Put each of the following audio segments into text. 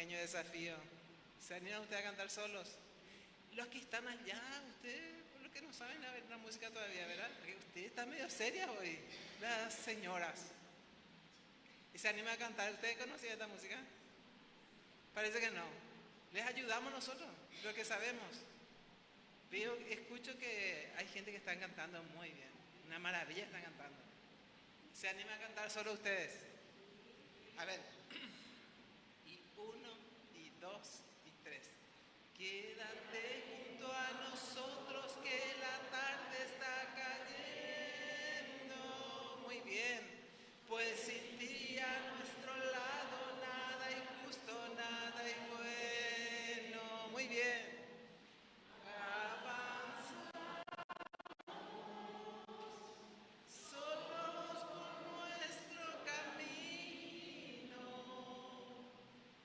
pequeño desafío. ¿Se animan ustedes a cantar solos? Los que están allá, ustedes, por lo que no saben la música todavía, ¿verdad? Porque ustedes están medio serias hoy, las señoras. ¿Y se animan a cantar? ¿Ustedes conocían esta música? Parece que no. Les ayudamos nosotros, lo que sabemos. Veo, escucho que hay gente que está cantando muy bien. Una maravilla están cantando. ¿Se anima a cantar solo ustedes? A ver. Y uno, y dos, y tres. Quédate junto a nosotros que la tarde está cayendo. Muy bien. Pues sin ti a nuestro lado nada injusto, nada y bueno. Muy bien. Avanza solos por nuestro camino.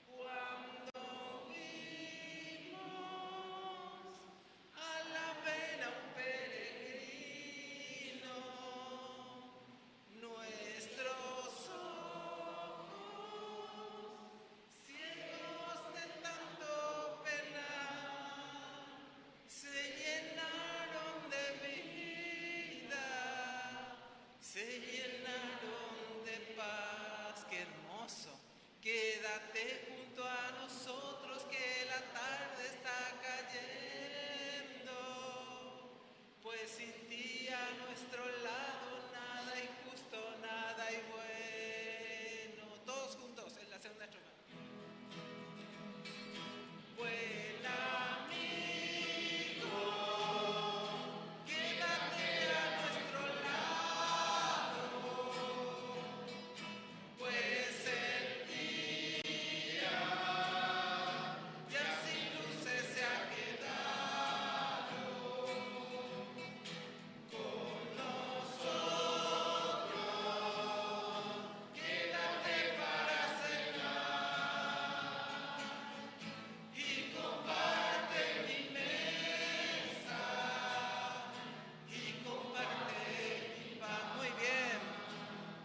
Cuando vimos a la pena un peregrino, nuestros ojos, ciegos de tanto penar, se llenaron de vida, se llenaron de paz. ¡Qué hermoso! Quédate junto a nosotros que la tarde está cayendo, pues sin ti a nuestro lado nada injusto, nada y bueno. Todos juntos en la segunda estrofa. Buen amigo, quédate a nuestro lado, pues el día ya sin luces se ha quedado con nosotros. Quédate para cenar y comparte mi mesa y comparte mi pan. Muy bien.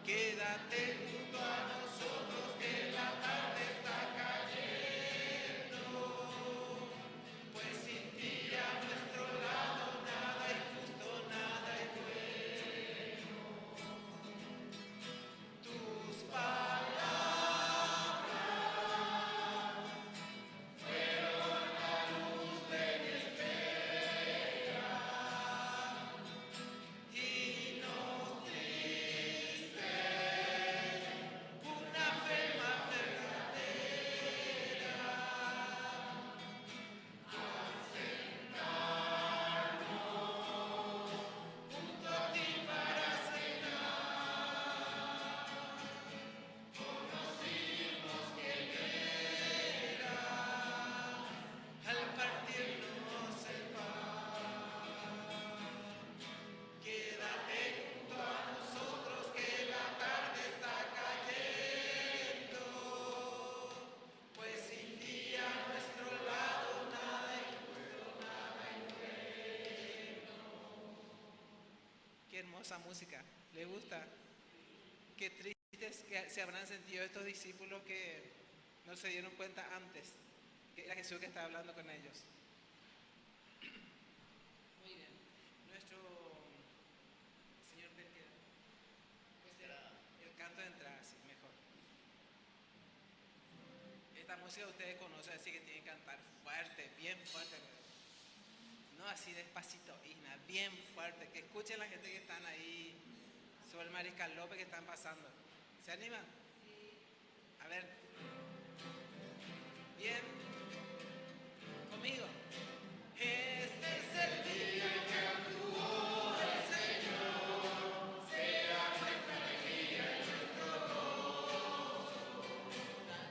Quédate junto a nosotros que la tarde está cayendo, pues sin ti a nuestro lado nada injusto, nada y bueno. Tus palabras fueron la luz de mi espera y nos diste una fe más verdadera. Al sentarnos junto a ti para cenar, conocimos quién era al partirnos el pan. Quédate junto a nosotros que la tarde está cayendo, pues sin ti a nuestro lado nada injusto, nada y bueno. Qué hermosa música, ¿le gusta? Qué tristes que se habrán sentido estos discípulos que no se dieron cuenta antes que era Jesús que estaba hablando con ellos. Muy bien. Nuestro señor Perquera, pues el canto de entrada, sí, mejor. Esta música ustedes conocen, así que tienen que cantar fuerte, bien fuerte. No así despacito, Isna, bien fuerte. Que escuchen la gente que están ahí sobre el Mariscal López que están pasando. ¿Se animan? A ver, bien, conmigo. Este es el día en que actuó el Señor, sea nuestra alegría y nuestro gozo.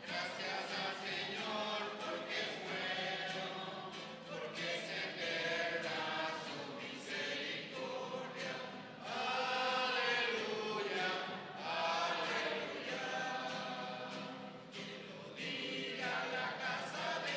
Gracias al Señor porque es bueno, porque es eterna su misericordia. Aleluya, aleluya. Que lo diga la casa de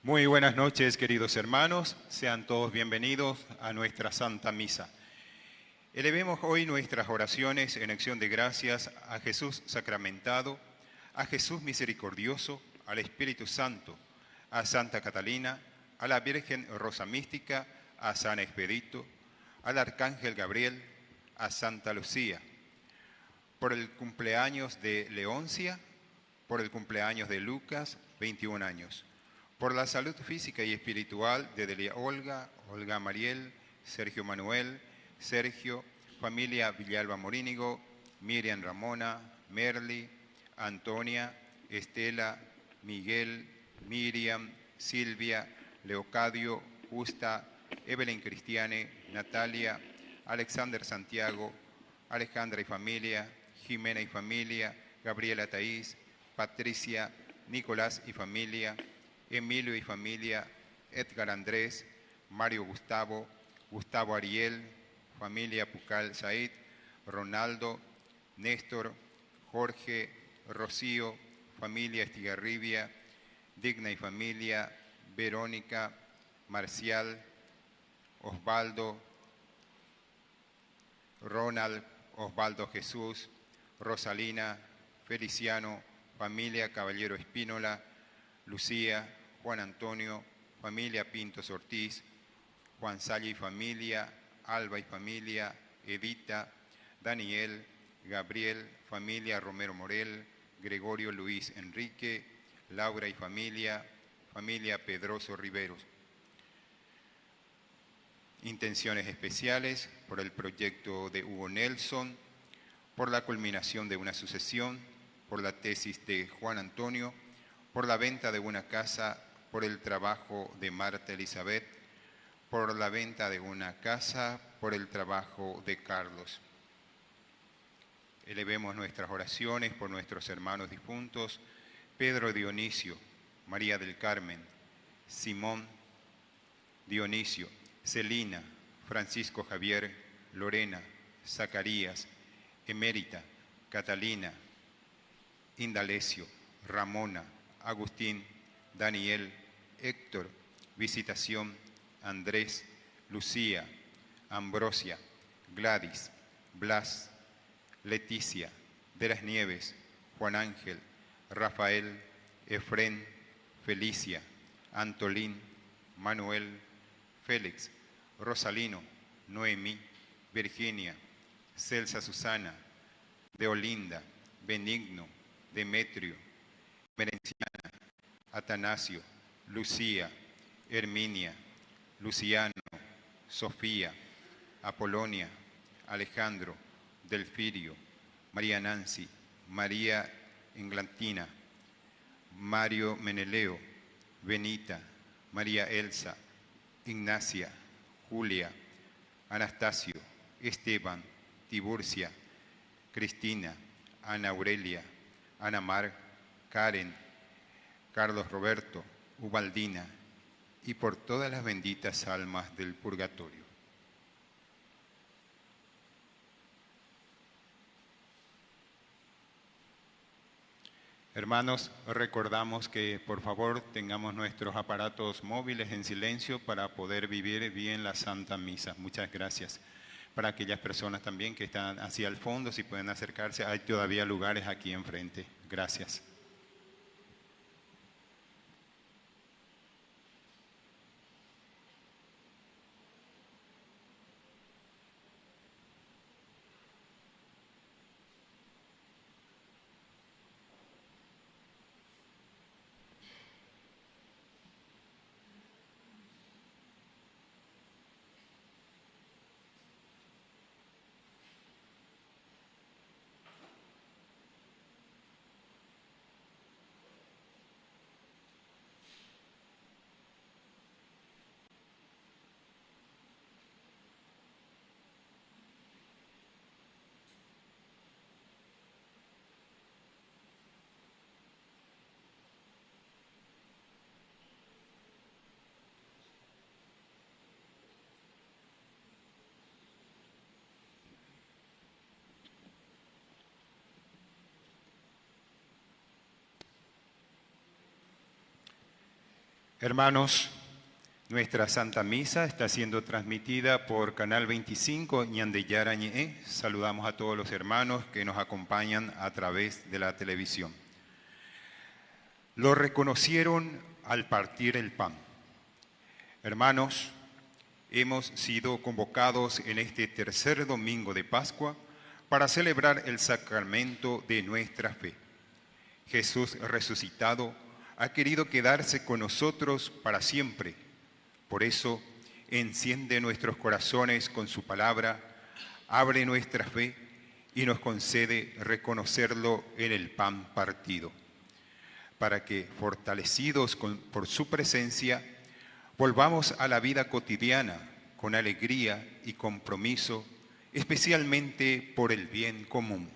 Muy buenas noches, queridos hermanos. Sean todos bienvenidos a nuestra Santa Misa. Elevemos hoy nuestras oraciones en acción de gracias a Jesús sacramentado, a Jesús misericordioso, al Espíritu Santo, a Santa Catalina, a la Virgen Rosa Mística, a San Expedito, al Arcángel Gabriel, a Santa Lucía, por el cumpleaños de Leoncia, por el cumpleaños de Lucas, 21 años, por la salud física y espiritual de Delia Olga, Olga Mariel, Sergio Manuel, Sergio, familia Villalba Morínigo, Miriam Ramona, Merly, Antonia, Estela, Miguel, Miriam, Silvia, Leocadio, Justa, Evelyn Cristiane, Natalia, Alexander Santiago, Alejandra y familia, Jimena y familia, Gabriela Taís, Patricia, Nicolás y familia, Emilio y familia, Edgar Andrés, Mario Gustavo, Gustavo Ariel, familia Pucal Said, Ronaldo, Néstor, Jorge, Rocío, familia Estigarribia, Digna y familia, Verónica, Marcial, Osvaldo, Ronald, Osvaldo Jesús, Rosalina, Feliciano, familia Caballero Espínola, Lucía, Juan Antonio, familia Pintos Ortiz, Juan Salle y familia, Alba y familia, Edita, Daniel, Gabriel, familia Romero Morel, Gregorio Luis Enrique, Laura y familia, familia Pedroso Riveros. Intenciones especiales por el proyecto de Hugo Nelson, por la culminación de una sucesión, por la tesis de Juan Antonio, por la venta de una casa, por el trabajo de Marta Elizabeth, por la venta de una casa, por el trabajo de Carlos. Elevemos nuestras oraciones por nuestros hermanos difuntos, Pedro Dionisio, María del Carmen, Simón Dionisio, Celina, Francisco Javier, Lorena, Zacarías, Emérita, Catalina, Indalecio, Ramona, Agustín, Daniel, Héctor, Visitación, Andrés, Lucía, Ambrosia, Gladys, Blas, Leticia, de las Nieves, Juan Ángel, Rafael, Efrén, Felicia, Antolín, Manuel, Félix, Rosalino, Noemí, Virginia, Celsa Susana, Deolinda, Benigno, Demetrio, Merenciana, Atanasio, Lucía, Herminia, Luciano, Sofía, Apolonia, Alejandro, Delfirio, María Nancy, María Englantina, Mario Meneleo, Benita, María Elsa, Ignacia, Julia, Anastasio, Esteban, Tiburcia, Cristina, Ana Aurelia, Ana Mar, Karen, Carlos Roberto, Ubaldina, y por todas las benditas almas del purgatorio. Hermanos, recordamos que por favor tengamos nuestros aparatos móviles en silencio para poder vivir bien la Santa Misa. Muchas gracias. Para aquellas personas también que están hacia el fondo, si pueden acercarse, hay todavía lugares aquí enfrente. Gracias. Hermanos, nuestra Santa Misa está siendo transmitida por Canal 25 Ñandeyara Ñe'e. Saludamos a todos los hermanos que nos acompañan a través de la televisión. Lo reconocieron al partir el pan. Hermanos, hemos sido convocados en este tercer domingo de Pascua para celebrar el sacramento de nuestra fe. Jesús resucitado ha querido quedarse con nosotros para siempre. Por eso, enciende nuestros corazones con su palabra, abre nuestra fe y nos concede reconocerlo en el pan partido, para que, fortalecidos por su presencia, volvamos a la vida cotidiana con alegría y compromiso, especialmente por el bien común.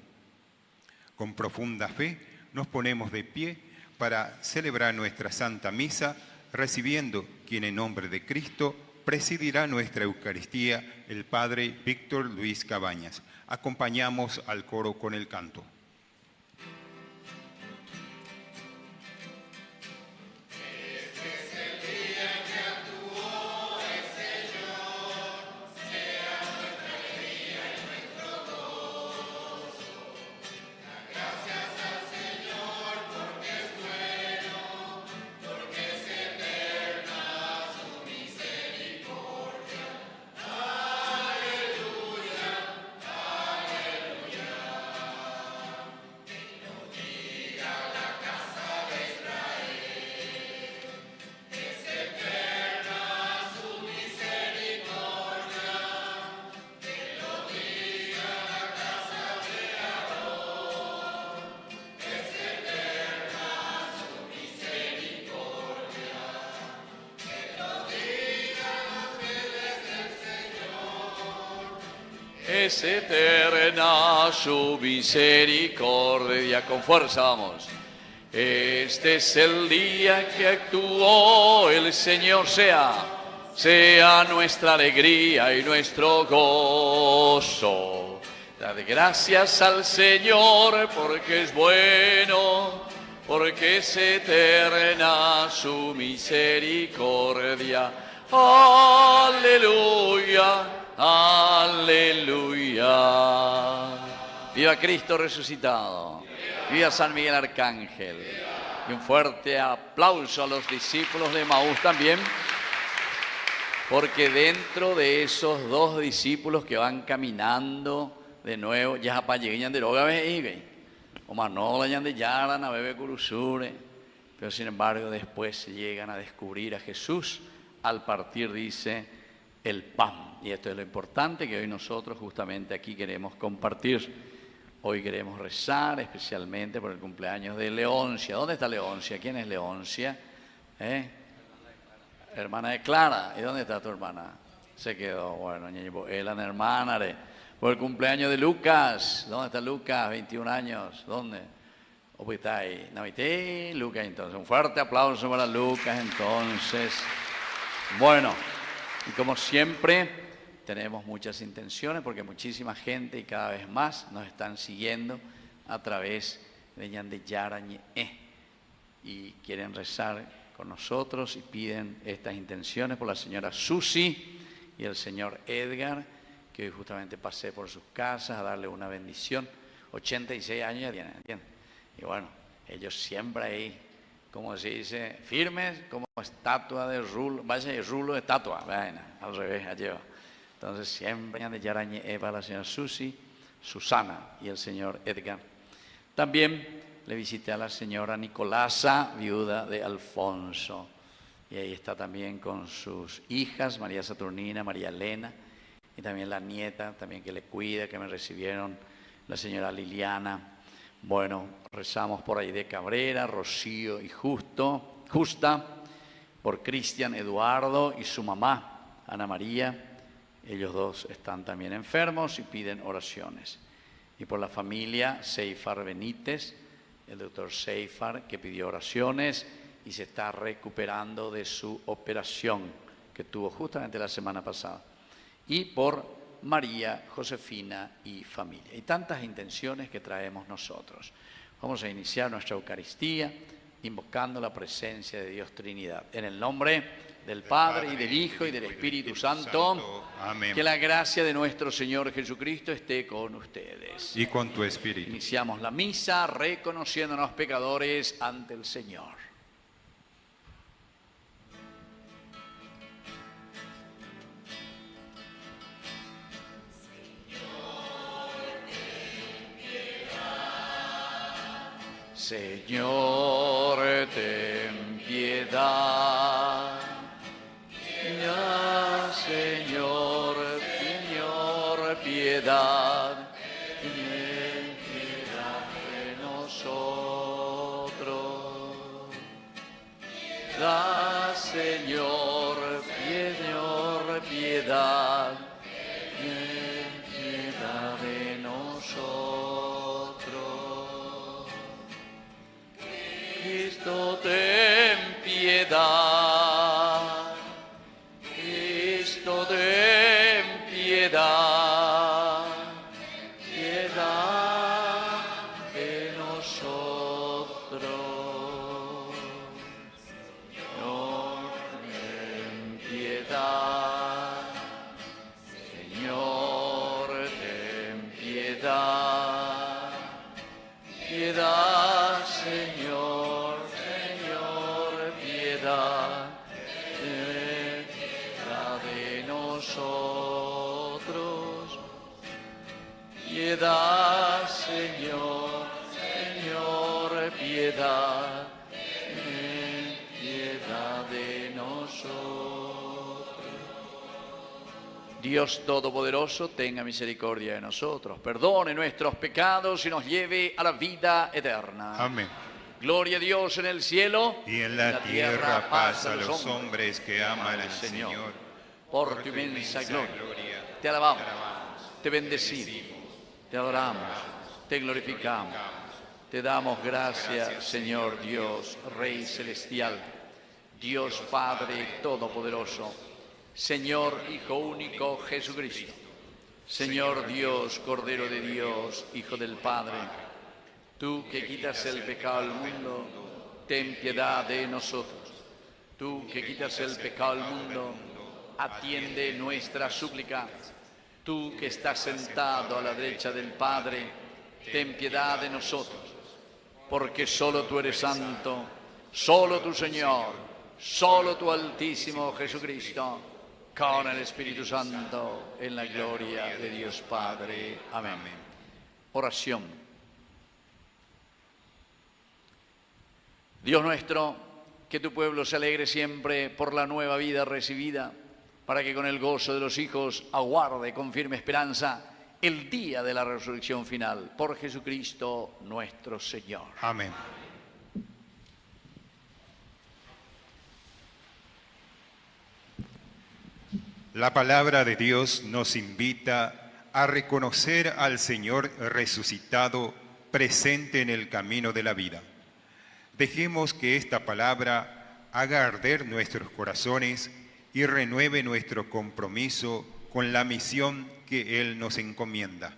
Con profunda fe nos ponemos de pie para celebrar nuestra Santa Misa, recibiendo quien en nombre de Cristo presidirá nuestra Eucaristía, el Padre Víctor Luis Cabañas. Acompañamos al coro con el canto. Es eterna su misericordia. Con fuerza vamos. Este es el día que actuó el Señor, sea nuestra alegría y nuestro gozo. Dad gracias al Señor porque es bueno, porque es eterna su misericordia. Aleluya. Aleluya. Viva Cristo resucitado. Viva San Miguel Arcángel. Y un fuerte aplauso a los discípulos de Maús también, porque dentro de esos dos discípulos que van caminando de nuevo, ya para llegar de droga, o manola ya de yaran a bebé curusure, pero sin embargo después llegan a descubrir a Jesús al partir, dice, el pan. Y esto es lo importante que hoy nosotros justamente aquí queremos compartir. Hoy queremos rezar especialmente por el cumpleaños de Leoncia. ¿Dónde está Leoncia? ¿Quién es Leoncia? Hermana de Clara. ¿Y dónde está tu hermana? Se quedó. Bueno, la hermana. Por el cumpleaños de Lucas. ¿Dónde está Lucas? 21 años. ¿Dónde? ¿O está ahí? ¿No viste? Lucas, entonces. Un fuerte aplauso para Lucas, entonces. Bueno, y como siempre, tenemos muchas intenciones porque muchísima gente y cada vez más nos están siguiendo a través de Ñandeyara Ñe'e y quieren rezar con nosotros y piden estas intenciones por la señora Susi y el señor Edgar, que hoy justamente pasé por sus casas a darle una bendición. 86 años ya tienen, ¿entiendes? Y bueno, ellos siempre ahí, como se dice, firmes como estatua de rulo, vaya rulo de estatua, bueno, al revés, allí va. Entonces siempre de Yarañe Eva, la señora Susi, Susana y el señor Edgar. También le visité a la señora Nicolasa, viuda de Alfonso. Y ahí está también con sus hijas, María Saturnina, María Elena, y también la nieta, también que le cuida, que me recibieron, la señora Liliana. Bueno, rezamos por Aide Cabrera, Rocío y Justa, por Cristian Eduardo y su mamá, Ana María. Ellos dos están también enfermos y piden oraciones. Y por la familia Seifar Benítez, el doctor Seifar, que pidió oraciones y se está recuperando de su operación que tuvo justamente la semana pasada. Y por María, Josefina y familia. Y tantas intenciones que traemos nosotros. Vamos a iniciar nuestra Eucaristía invocando la presencia de Dios Trinidad. En el nombre del Padre, y del Hijo, y del Espíritu Santo. Amén. Que la gracia de nuestro Señor Jesucristo esté con ustedes. Y con tu espíritu. Iniciamos la misa reconociéndonos pecadores ante el Señor. Señor, ten piedad. Ya, Señor, Señor, piedad. Ten piedad de nosotros. Da, Señor, Señor, piedad. Ten piedad de nosotros. Cristo, ten piedad. Cristo, ten piedad. Piedad de nosotros. Señor, ten piedad. Señor, ten piedad. Piedad, Señor, Señor, piedad. Ten piedad de nosotros. Piedad, Señor, Señor, piedad. Ten piedad de nosotros. Dios Todopoderoso, tenga misericordia de nosotros, perdone nuestros pecados y nos lleve a la vida eterna. Amén. Gloria a Dios en el cielo. Y en la tierra paz a los hombres que aman al Señor. Por tu inmensa gloria, te alabamos, te bendecimos, te adoramos, te glorificamos. Te damos gracias, Señor Dios, Rey Celestial, Dios Padre Todopoderoso, Señor Hijo único Jesucristo, Señor Dios, Cordero de Dios, Hijo del Padre. Tú que quitas el pecado del mundo, ten piedad de nosotros. Tú que quitas el pecado del mundo, atiende nuestra súplica. Tú que estás sentado a la derecha del Padre, ten piedad de nosotros. Porque solo tú eres santo, solo tu Señor, solo tu Altísimo Jesucristo, con el Espíritu Santo, en la gloria de Dios Padre. Amén. Oración. Dios nuestro, que tu pueblo se alegre siempre por la nueva vida recibida, para que con el gozo de los hijos aguarde con firme esperanza el día de la resurrección final. Por Jesucristo nuestro Señor. Amén. La palabra de Dios nos invita a reconocer al Señor resucitado presente en el camino de la vida. Dejemos que esta palabra haga arder nuestros corazones y renueve nuestro compromiso con la misión que Él nos encomienda.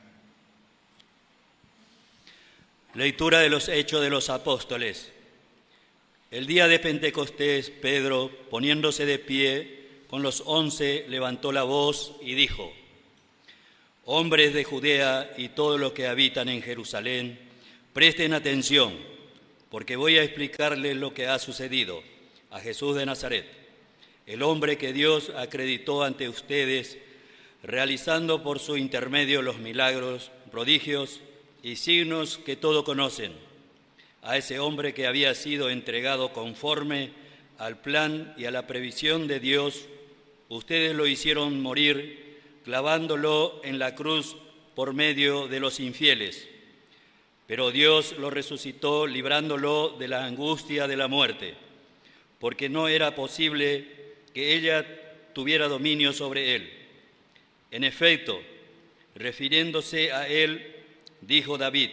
Lectura de los Hechos de los Apóstoles. El día de Pentecostés, Pedro, poniéndose de pie con los 11, levantó la voz y dijo: Hombres de Judea y todos los que habitan en Jerusalén, presten atención, porque voy a explicarles lo que ha sucedido a Jesús de Nazaret, el hombre que Dios acreditó ante ustedes, realizando por su intermedio los milagros, prodigios y signos que todos conocen. A ese hombre que había sido entregado conforme al plan y a la previsión de Dios, ustedes lo hicieron morir clavándolo en la cruz por medio de los infieles. Pero Dios lo resucitó librándolo de la angustia de la muerte, porque no era posible que ella tuviera dominio sobre él. En efecto, refiriéndose a él, dijo David: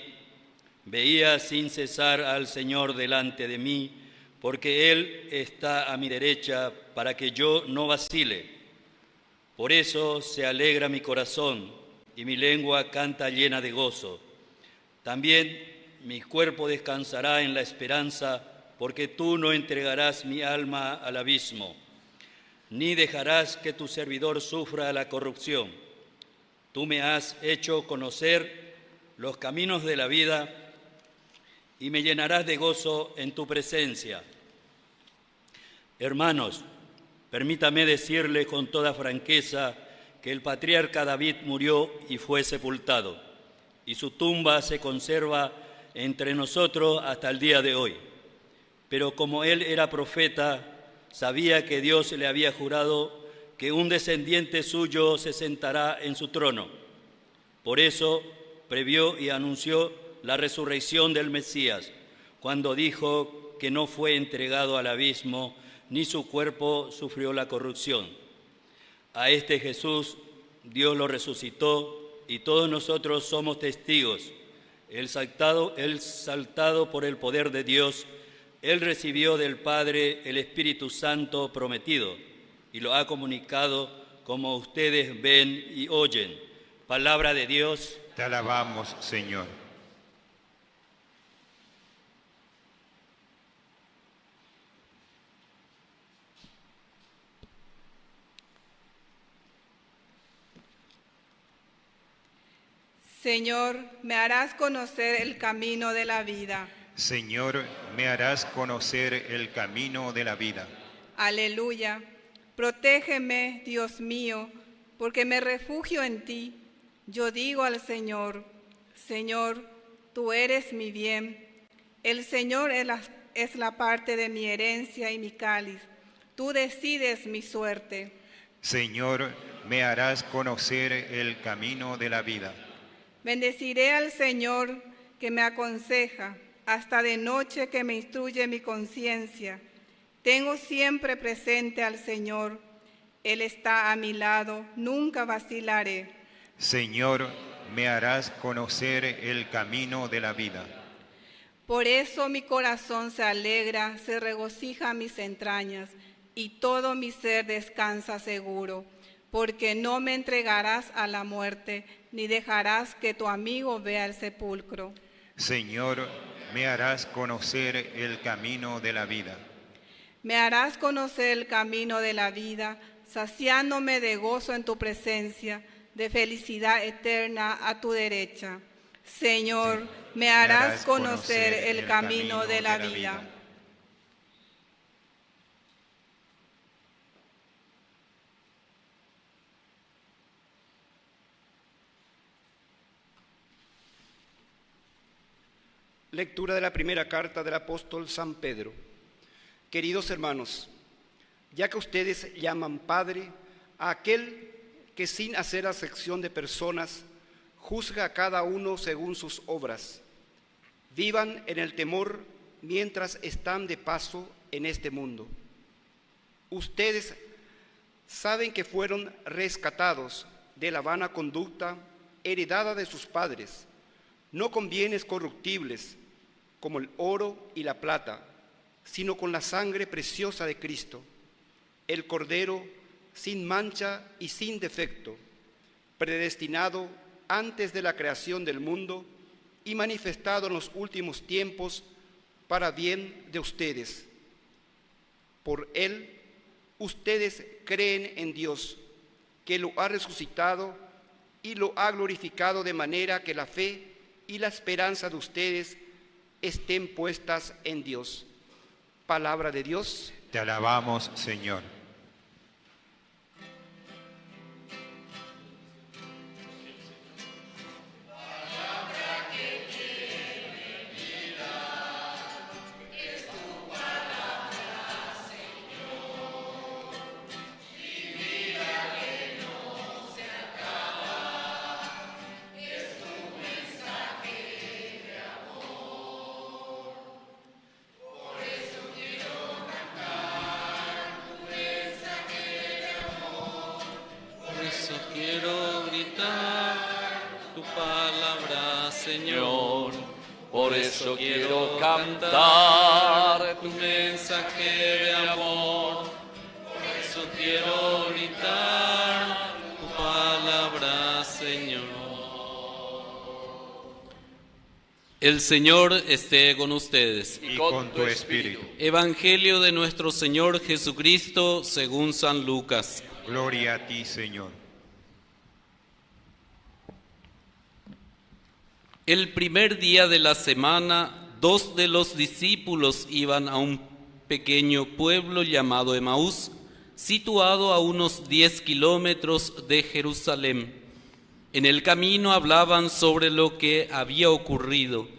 Veía sin cesar al Señor delante de mí, porque Él está a mi derecha para que yo no vacile. Por eso se alegra mi corazón y mi lengua canta llena de gozo. También mi cuerpo descansará en la esperanza, porque tú no entregarás mi alma al abismo, ni dejarás que tu servidor sufra la corrupción. Tú me has hecho conocer los caminos de la vida y me llenarás de gozo en tu presencia. Hermanos, permítame decirles con toda franqueza que el patriarca David murió y fue sepultado, y su tumba se conserva entre nosotros hasta el día de hoy. Pero como él era profeta, sabía que Dios le había jurado que un descendiente suyo se sentará en su trono. Por eso previó y anunció la resurrección del Mesías, cuando dijo que no fue entregado al abismo, ni su cuerpo sufrió la corrupción. A este Jesús Dios lo resucitó y todos nosotros somos testigos. Él saltado por el poder de Dios, Él recibió del Padre el Espíritu Santo prometido y lo ha comunicado como ustedes ven y oyen. Palabra de Dios. Te alabamos, Señor. Señor, me harás conocer el camino de la vida. Señor, me harás conocer el camino de la vida. Aleluya. Protégeme, Dios mío, porque me refugio en ti. Yo digo al Señor, Señor, tú eres mi bien. El Señor es la parte de mi herencia y mi cáliz. Tú decides mi suerte. Señor, me harás conocer el camino de la vida. Bendeciré al Señor que me aconseja, hasta de noche que me instruye mi conciencia. Tengo siempre presente al Señor. Él está a mi lado, nunca vacilaré. Señor, me harás conocer el camino de la vida. Por eso mi corazón se alegra, se regocija mis entrañas, y todo mi ser descansa seguro, porque no me entregarás a la muerte, ni dejarás que tu amigo vea el sepulcro. Señor, me harás conocer el camino de la vida. Me harás conocer el camino de la vida, saciándome de gozo en tu presencia, de felicidad eterna a tu derecha. Señor, me harás conocer el camino de la vida. Lectura de la primera carta del apóstol San Pedro. Queridos hermanos, ya que ustedes llaman Padre a aquel que sin hacer acepción de personas juzga a cada uno según sus obras, vivan en el temor mientras están de paso en este mundo. Ustedes saben que fueron rescatados de la vana conducta heredada de sus padres, no con bienes corruptibles como el oro y la plata, sino con la sangre preciosa de Cristo, el Cordero sin mancha y sin defecto, predestinado antes de la creación del mundo y manifestado en los últimos tiempos para bien de ustedes. Por Él, ustedes creen en Dios, que lo ha resucitado y lo ha glorificado, de manera que la fe y la esperanza de ustedes estén puestas en Dios. Palabra de Dios. Te alabamos, Señor. Señor, por eso quiero cantar tu mensaje de amor, por eso quiero gritar tu palabra, Señor. El Señor esté con ustedes. y con tu espíritu. Evangelio de nuestro Señor Jesucristo según San Lucas. Gloria a ti, Señor. El primer día de la semana, 2 de los discípulos iban a un pequeño pueblo llamado Emaús, situado a unos 10 kilómetros de Jerusalén. En el camino hablaban sobre lo que había ocurrido.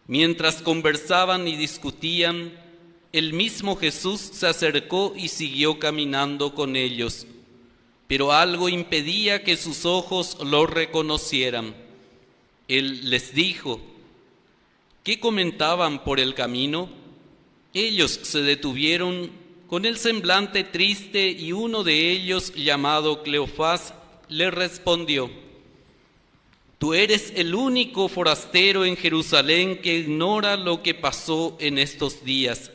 Mientras conversaban y discutían, el mismo Jesús se acercó y siguió caminando con ellos. Pero algo impedía que sus ojos lo reconocieran. Él les dijo: ¿qué comentaban por el camino? Ellos se detuvieron con el semblante triste y uno de ellos, llamado Cleofás, le respondió: tú eres el único forastero en Jerusalén que ignora lo que pasó en estos días.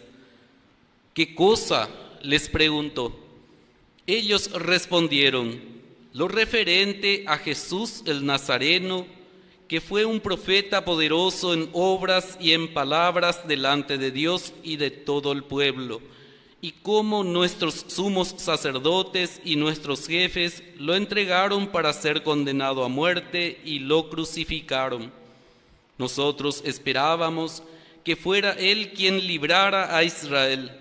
¿Qué cosa?, les preguntó. Ellos respondieron: lo referente a Jesús el Nazareno, que fue un profeta poderoso en obras y en palabras delante de Dios y de todo el pueblo, y cómo nuestros sumos sacerdotes y nuestros jefes lo entregaron para ser condenado a muerte y lo crucificaron. Nosotros esperábamos que fuera Él quien librara a Israel.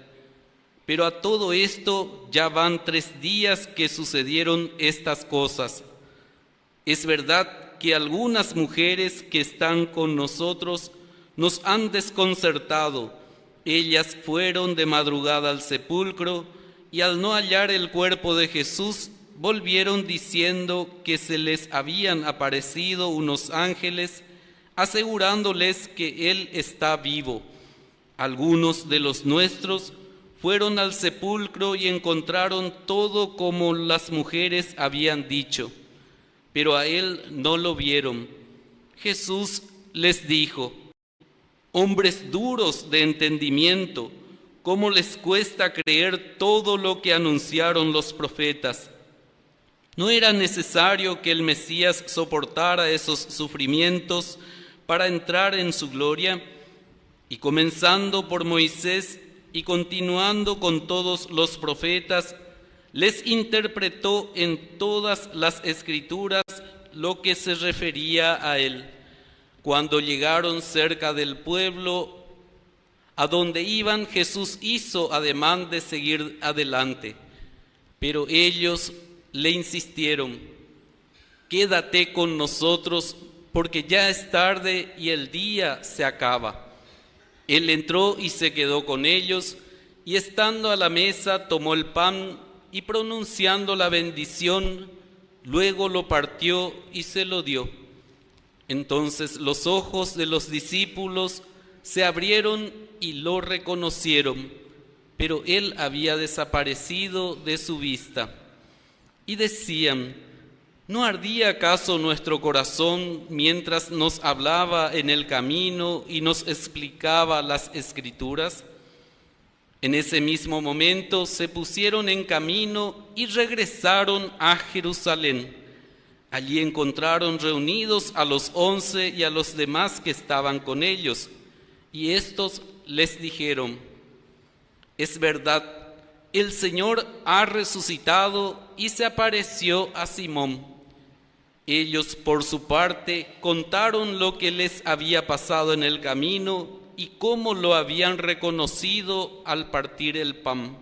Pero a todo esto ya van 3 días que sucedieron estas cosas. Es verdad que algunas mujeres que están con nosotros nos han desconcertado. Ellas fueron de madrugada al sepulcro y al no hallar el cuerpo de Jesús, volvieron diciendo que se les habían aparecido unos ángeles, asegurándoles que Él está vivo. Algunos de los nuestros fueron al sepulcro y encontraron todo como las mujeres habían dicho, pero a Él no lo vieron. Jesús les dijo: hombres duros de entendimiento, ¿cómo les cuesta creer todo lo que anunciaron los profetas? ¿No era necesario que el Mesías soportara esos sufrimientos para entrar en su gloria? Y comenzando por Moisés y continuando con todos los profetas, les interpretó en todas las Escrituras lo que se refería a él. Cuando llegaron cerca del pueblo a donde iban, Jesús hizo ademán de seguir adelante, pero ellos le insistieron: quédate con nosotros, porque ya es tarde y el día se acaba. Él entró y se quedó con ellos, y estando a la mesa tomó el pan y pronunciando la bendición, luego lo partió y se lo dio. Entonces los ojos de los discípulos se abrieron y lo reconocieron, pero él había desaparecido de su vista. Y decían: ¿no ardía acaso nuestro corazón mientras nos hablaba en el camino y nos explicaba las Escrituras? En ese mismo momento se pusieron en camino y regresaron a Jerusalén. Allí encontraron reunidos a los 11 y a los demás que estaban con ellos, y estos les dijeron: es verdad, el Señor ha resucitado y se apareció a Simón. Ellos, por su parte, contaron lo que les había pasado en el camino y cómo lo habían reconocido al partir el pan.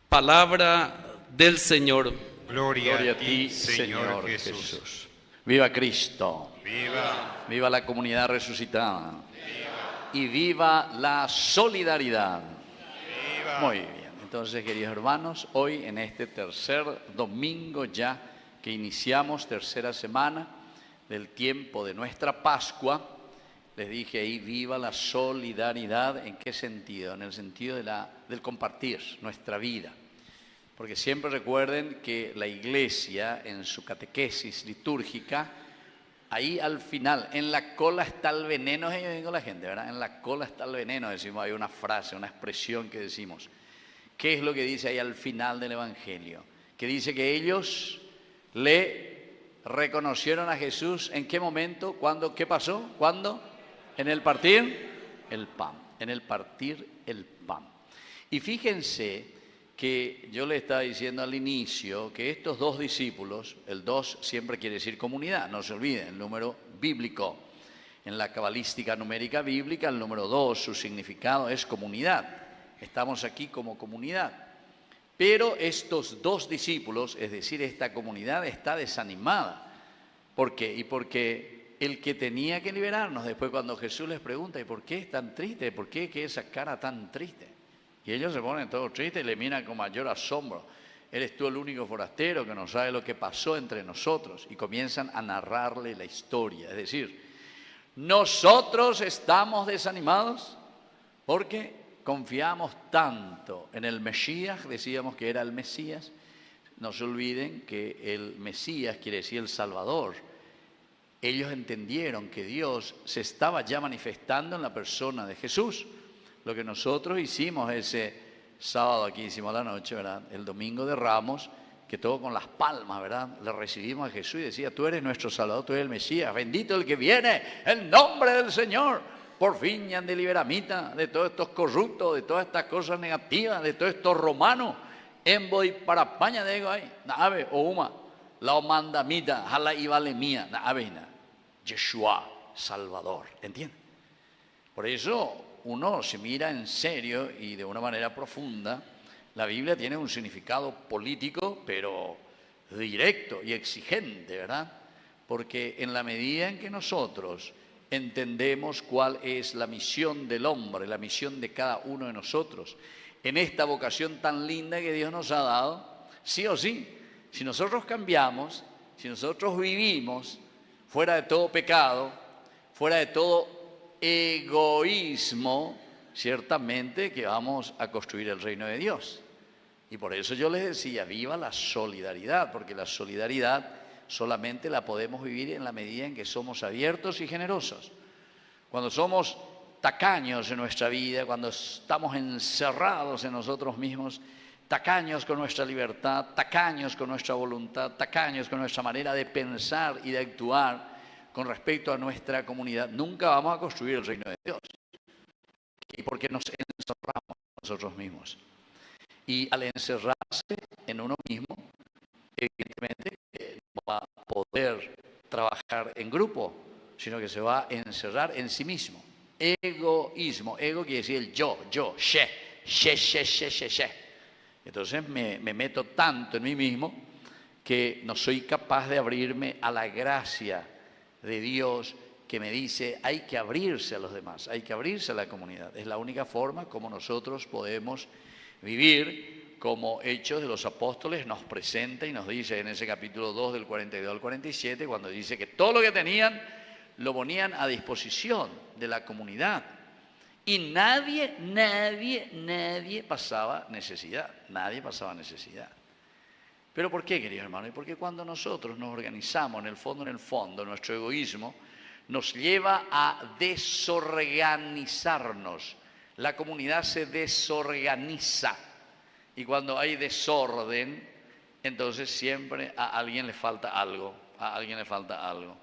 Palabra del Señor. Gloria a ti, Señor Jesús. Viva Cristo. Viva. Viva la comunidad resucitada. Y viva la solidaridad. Viva. Muy bien. Entonces, queridos hermanos, hoy en este tercer domingo ya que iniciamos, tercera semana del tiempo de nuestra Pascua, les dije ahí: viva la solidaridad. ¿En qué sentido? En el sentido del compartir nuestra vida. Porque siempre recuerden que la Iglesia, en su catequesis litúrgica, ahí al final, en la cola está el veneno. Yo digo la gente, ¿verdad? En la cola está el veneno, decimos, hay una frase, una expresión que decimos. ¿Qué es lo que dice ahí al final del Evangelio? Que dice que ellos le reconocieron a Jesús. ¿En qué momento? ¿Cuándo? ¿Qué pasó? ¿Cuándo? En el partir el pan. En el partir el pan. Y fíjense que yo le estaba diciendo al inicio que estos dos discípulos, el 2 siempre quiere decir comunidad, no se olviden, el número bíblico. En la cabalística numérica bíblica, el número 2, su significado es comunidad. Estamos aquí como comunidad. Pero estos dos discípulos, es decir, esta comunidad está desanimada. ¿Por qué? Y porque el que tenía que liberarnos, después cuando Jesús les pregunta, ¿y por qué es tan triste? ¿Por qué esa cara tan triste? Y ellos se ponen todos tristes y le miran con mayor asombro. Eres tú el único forastero que no sabe lo que pasó entre nosotros. Y comienzan a narrarle la historia. Es decir, nosotros estamos desanimados porque confiamos tanto en el Mesías, decíamos que era el Mesías. No se olviden que el Mesías quiere decir el Salvador. Ellos entendieron que Dios se estaba ya manifestando en la persona de Jesús. Lo que nosotros hicimos ese sábado, aquí hicimos la noche, ¿verdad? El domingo de Ramos, que todo con las palmas, ¿verdad? Le recibimos a Jesús y decía, tú eres nuestro Salvador, tú eres el Mesías, bendito el que viene, en nombre del Señor. Por fin ya de liberamita, de todos estos corruptos, de todas estas cosas negativas, de todos estos romanos. En voy para España, digo ahí, nave o uma, la mandamita, jala y vale mía, nave, Yeshua, Salvador, ¿entiendes? Por eso uno se mira en serio y de una manera profunda. La Biblia tiene un significado político, pero directo y exigente, ¿verdad? Porque en la medida en que nosotros entendemos cuál es la misión del hombre, la misión de cada uno de nosotros, en esta vocación tan linda que Dios nos ha dado, sí o sí, si nosotros cambiamos, si nosotros vivimos fuera de todo pecado, fuera de todo egoísmo, ciertamente que vamos a construir el reino de Dios. Y por eso yo les decía, viva la solidaridad, porque la solidaridad solamente la podemos vivir en la medida en que somos abiertos y generosos. Cuando somos tacaños en nuestra vida, cuando estamos encerrados en nosotros mismos, tacaños con nuestra libertad, tacaños con nuestra voluntad, tacaños con nuestra manera de pensar y de actuar con respecto a nuestra comunidad, nunca vamos a construir el reino de Dios. Y porque nos encerramos nosotros mismos. Y al encerrarse en uno mismo, evidentemente no va a poder trabajar en grupo, sino que se va a encerrar en sí mismo. Egoísmo, ego quiere decir el yo, she. Entonces me meto tanto en mí mismo que no soy capaz de abrirme a la gracia de Dios que me dice hay que abrirse a los demás, hay que abrirse a la comunidad. Es la única forma como nosotros podemos vivir como Hechos de los Apóstoles nos presenta y nos dice en ese capítulo 2 del 42 al 47, cuando dice que todo lo que tenían lo ponían a disposición de la comunidad. Y nadie pasaba necesidad, nadie pasaba necesidad. ¿Pero por qué, queridos hermanos? Y porque cuando nosotros nos organizamos, en el fondo, nuestro egoísmo nos lleva a desorganizarnos. La comunidad se desorganiza. Y cuando hay desorden, entonces siempre a alguien le falta algo. A alguien le falta algo.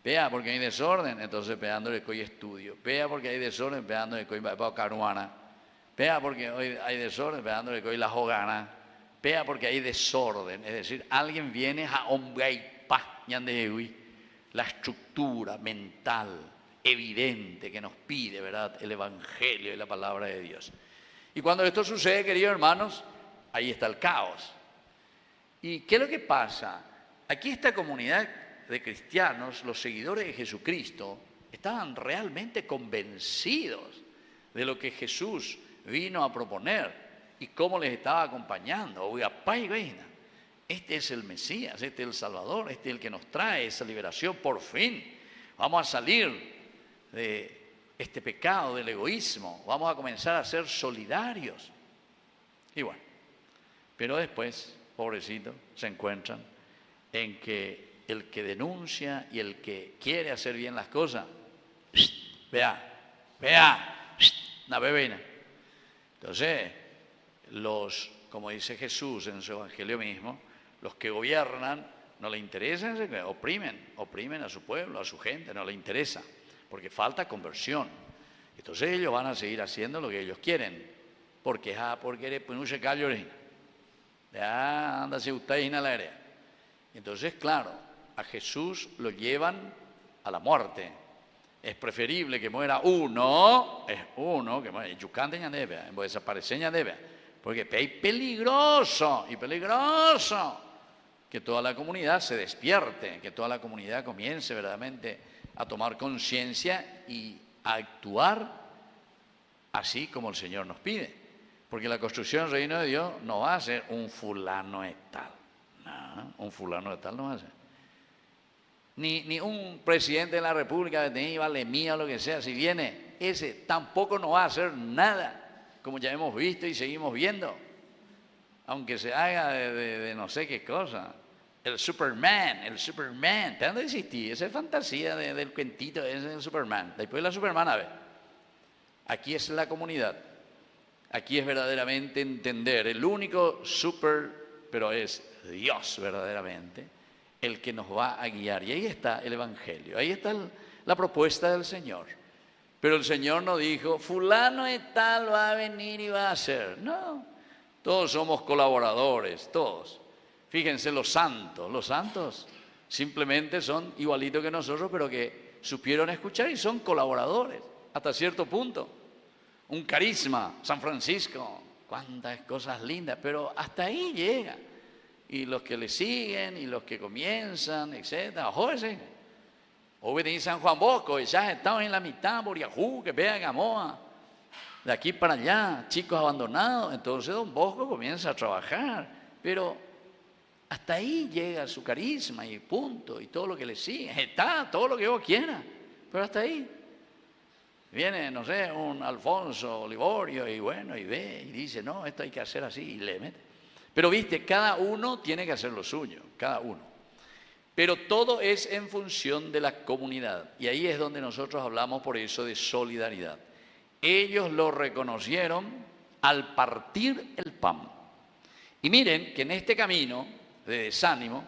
Vea, porque hay desorden, entonces pegándole coi estudio. Vea, porque hay desorden, pegándole coi caruana. Vea, porque hoy hay desorden, pegándole coi la jogana. Vea, porque hay desorden. Es decir, alguien viene a omgaipa, la estructura mental evidente que nos pide, ¿verdad?, el Evangelio y la palabra de Dios. Y cuando esto sucede, queridos hermanos, ahí está el caos. ¿Y qué es lo que pasa? Aquí esta comunidad de cristianos, los seguidores de Jesucristo, estaban realmente convencidos de lo que Jesús vino a proponer y cómo les estaba acompañando. Oiga, este es el Mesías, este es el Salvador, este es el que nos trae esa liberación. Por fin vamos a salir de este pecado del egoísmo, vamos a comenzar a ser solidarios. Y bueno, pero después, pobrecitos, se encuentran en que el que denuncia y el que quiere hacer bien las cosas, una bebena. Entonces, como dice Jesús en su evangelio mismo, los que gobiernan no le interesan, oprimen a su pueblo, a su gente, no le interesa. porque falta conversión. Entonces ellos van a seguir haciendo lo que ellos quieren, porque eres pues un callo ya anda si usted en la área. Entonces, claro, a Jesús lo llevan a la muerte. Es preferible que muera uno, que muera. Yucán de Ñandebe, en desaparecer Ñandebe, porque es peligroso que toda la comunidad se despierte, que toda la comunidad comience verdaderamente a tomar conciencia y a actuar así como el Señor nos pide. Porque la construcción del reino de Dios no va a ser un fulano de tal. No, un fulano de tal no va a ser. Ni un presidente de la República que tenga vale mía o lo que sea, si viene ese, tampoco no va a hacer nada, como ya hemos visto y seguimos viendo. Aunque se haga de no sé qué cosa. El Superman, ¿de dónde existía? Esa es fantasía del cuentito, ese es el Superman. Después la Superman, a ver. Aquí es la comunidad. Aquí es verdaderamente entender, el único pero es Dios verdaderamente, el que nos va a guiar. Y ahí está el Evangelio, ahí está la propuesta del Señor. Pero el Señor no dijo, fulano de tal va a venir y va a hacer. No, todos somos colaboradores, todos. Fíjense, los santos simplemente son igualitos que nosotros, pero que supieron escuchar y son colaboradores, hasta cierto punto. Un carisma, San Francisco, cuántas cosas lindas, pero hasta ahí llega. Y los que le siguen, y los que comienzan, etc. Jóvenes, hoy venís San Juan Bosco, y ya estamos en la mitad, Boriajú, que vea Gamoa, de aquí para allá, chicos abandonados. Entonces don Bosco comienza a trabajar, pero hasta ahí llega su carisma y punto, y todo lo que le sigue. Está todo lo que vos quieras, pero hasta ahí. Viene, no sé, un Alfonso Liborio y bueno, y ve y dice, no, esto hay que hacer así y le mete. Pero viste, cada uno tiene que hacer lo suyo, cada uno. Pero todo es en función de la comunidad. Y ahí es donde nosotros hablamos por eso de solidaridad. Ellos lo reconocieron al partir el pan. Y miren que en este camino de desánimo,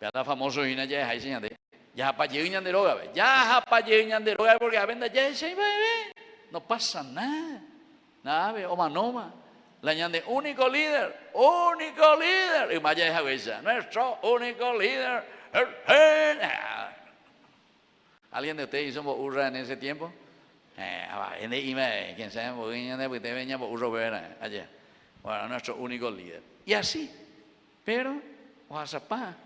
vean la famosa hina ya es ahí, ya apayeñan de droga, porque a venda ya se bebé, no pasa nada, nada, oma, la ñande único líder, y vaya esa huella, nuestro único líder. ¿Alguien de ustedes hizo burra en ese tiempo? ¿Quién sabe? Porque te venía por burro ayer. Bueno, nuestro único líder. Y así, pero, Oaxapá.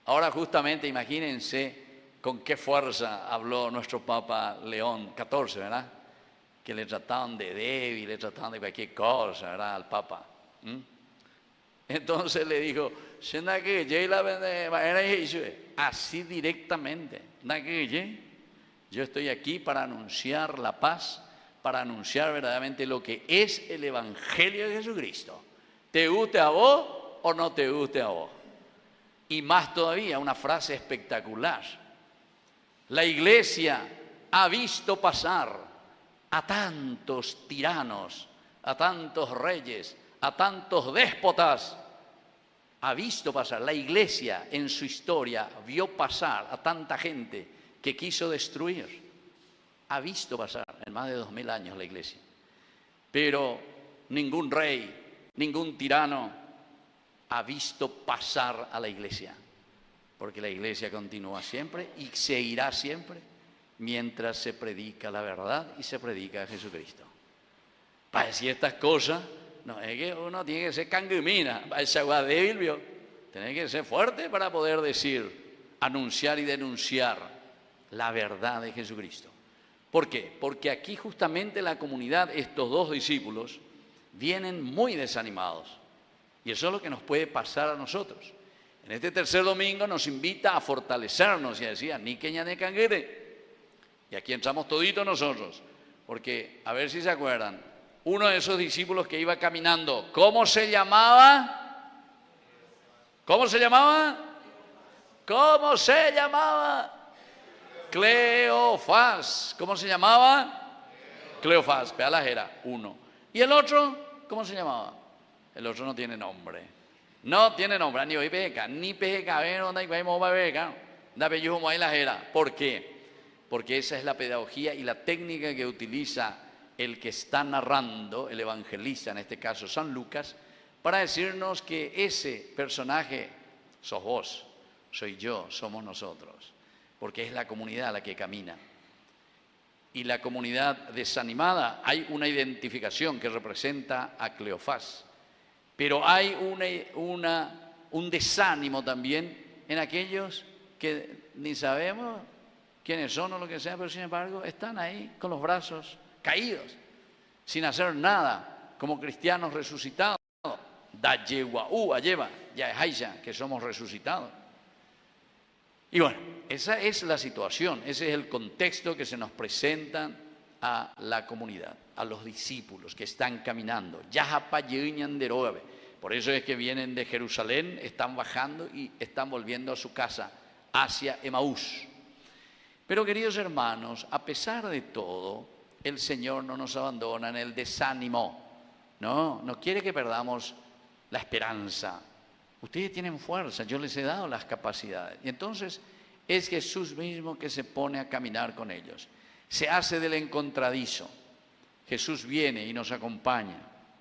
Ahora justamente imagínense con qué fuerza habló nuestro Papa León XIV, ¿verdad? Que le trataban de débil, le trataban de cualquier cosa, ¿verdad? Al Papa. Entonces le dijo, así directamente, yo estoy aquí para anunciar la paz, para anunciar verdaderamente lo que es el Evangelio de Jesucristo. ¿Te guste a vos o no te guste a vos? Y más todavía, una frase espectacular. La Iglesia ha visto pasar a tantos tiranos, a tantos reyes, a tantos déspotas. Ha visto pasar, la Iglesia en su historia vio pasar a tanta gente que quiso destruir. Ha visto pasar en más de 2000 años la Iglesia. Pero ningún rey, ningún tirano ha visto pasar a la Iglesia, porque la Iglesia continúa siempre y seguirá siempre mientras se predica la verdad y se predica a Jesucristo. Para decir estas cosas, no es que uno tiene que ser cangumina, esa agua débil, ¿vio? Tiene que ser fuerte para poder decir, anunciar y denunciar la verdad de Jesucristo. ¿Por qué? Porque aquí justamente la comunidad, estos dos discípulos, vienen muy desanimados. Y eso es lo que nos puede pasar a nosotros. En este tercer domingo nos invita a fortalecernos y a decir, ni que ñane canguere. Y aquí entramos toditos nosotros. Porque, a ver si se acuerdan, uno de esos discípulos que iba caminando, ¿cómo se llamaba? ¿Cómo se llamaba? ¿Cómo se llamaba? Cleofás. ¿Cómo se llamaba? Cleofás. Pealajera, uno. ¿Y el otro? ¿Cómo se llamaba? El otro no tiene nombre. No tiene nombre. Ni hoy peca, ni peca, ver dónde vamos a ver, da pellujo ahí la jera. ¿Por qué? porque esa es la pedagogía y la técnica que utiliza el que está narrando, el evangelista, en este caso San Lucas, para decirnos que ese personaje sos vos, soy yo, somos nosotros, porque es la comunidad la que camina. Y la comunidad desanimada, hay una identificación que representa a Cleofás, pero hay un desánimo también en aquellos que ni sabemos quiénes son o lo que sea, pero sin embargo están ahí con los brazos caídos, sin hacer nada, como cristianos resucitados. Da yegua, lleva, ya es Aisha, que somos resucitados. Y bueno, esa es la situación, ese es el contexto que se nos presenta a la comunidad, a los discípulos que están caminando. Por eso es que vienen de Jerusalén, están bajando y están volviendo a su casa, hacia Emaús. Pero queridos hermanos, a pesar de todo, el Señor no nos abandona en el desánimo, no quiere que perdamos la esperanza. Ustedes tienen fuerza, yo les he dado las capacidades. Y entonces es Jesús mismo que se pone a caminar con ellos. Se hace del encontradizo. Jesús viene y nos acompaña.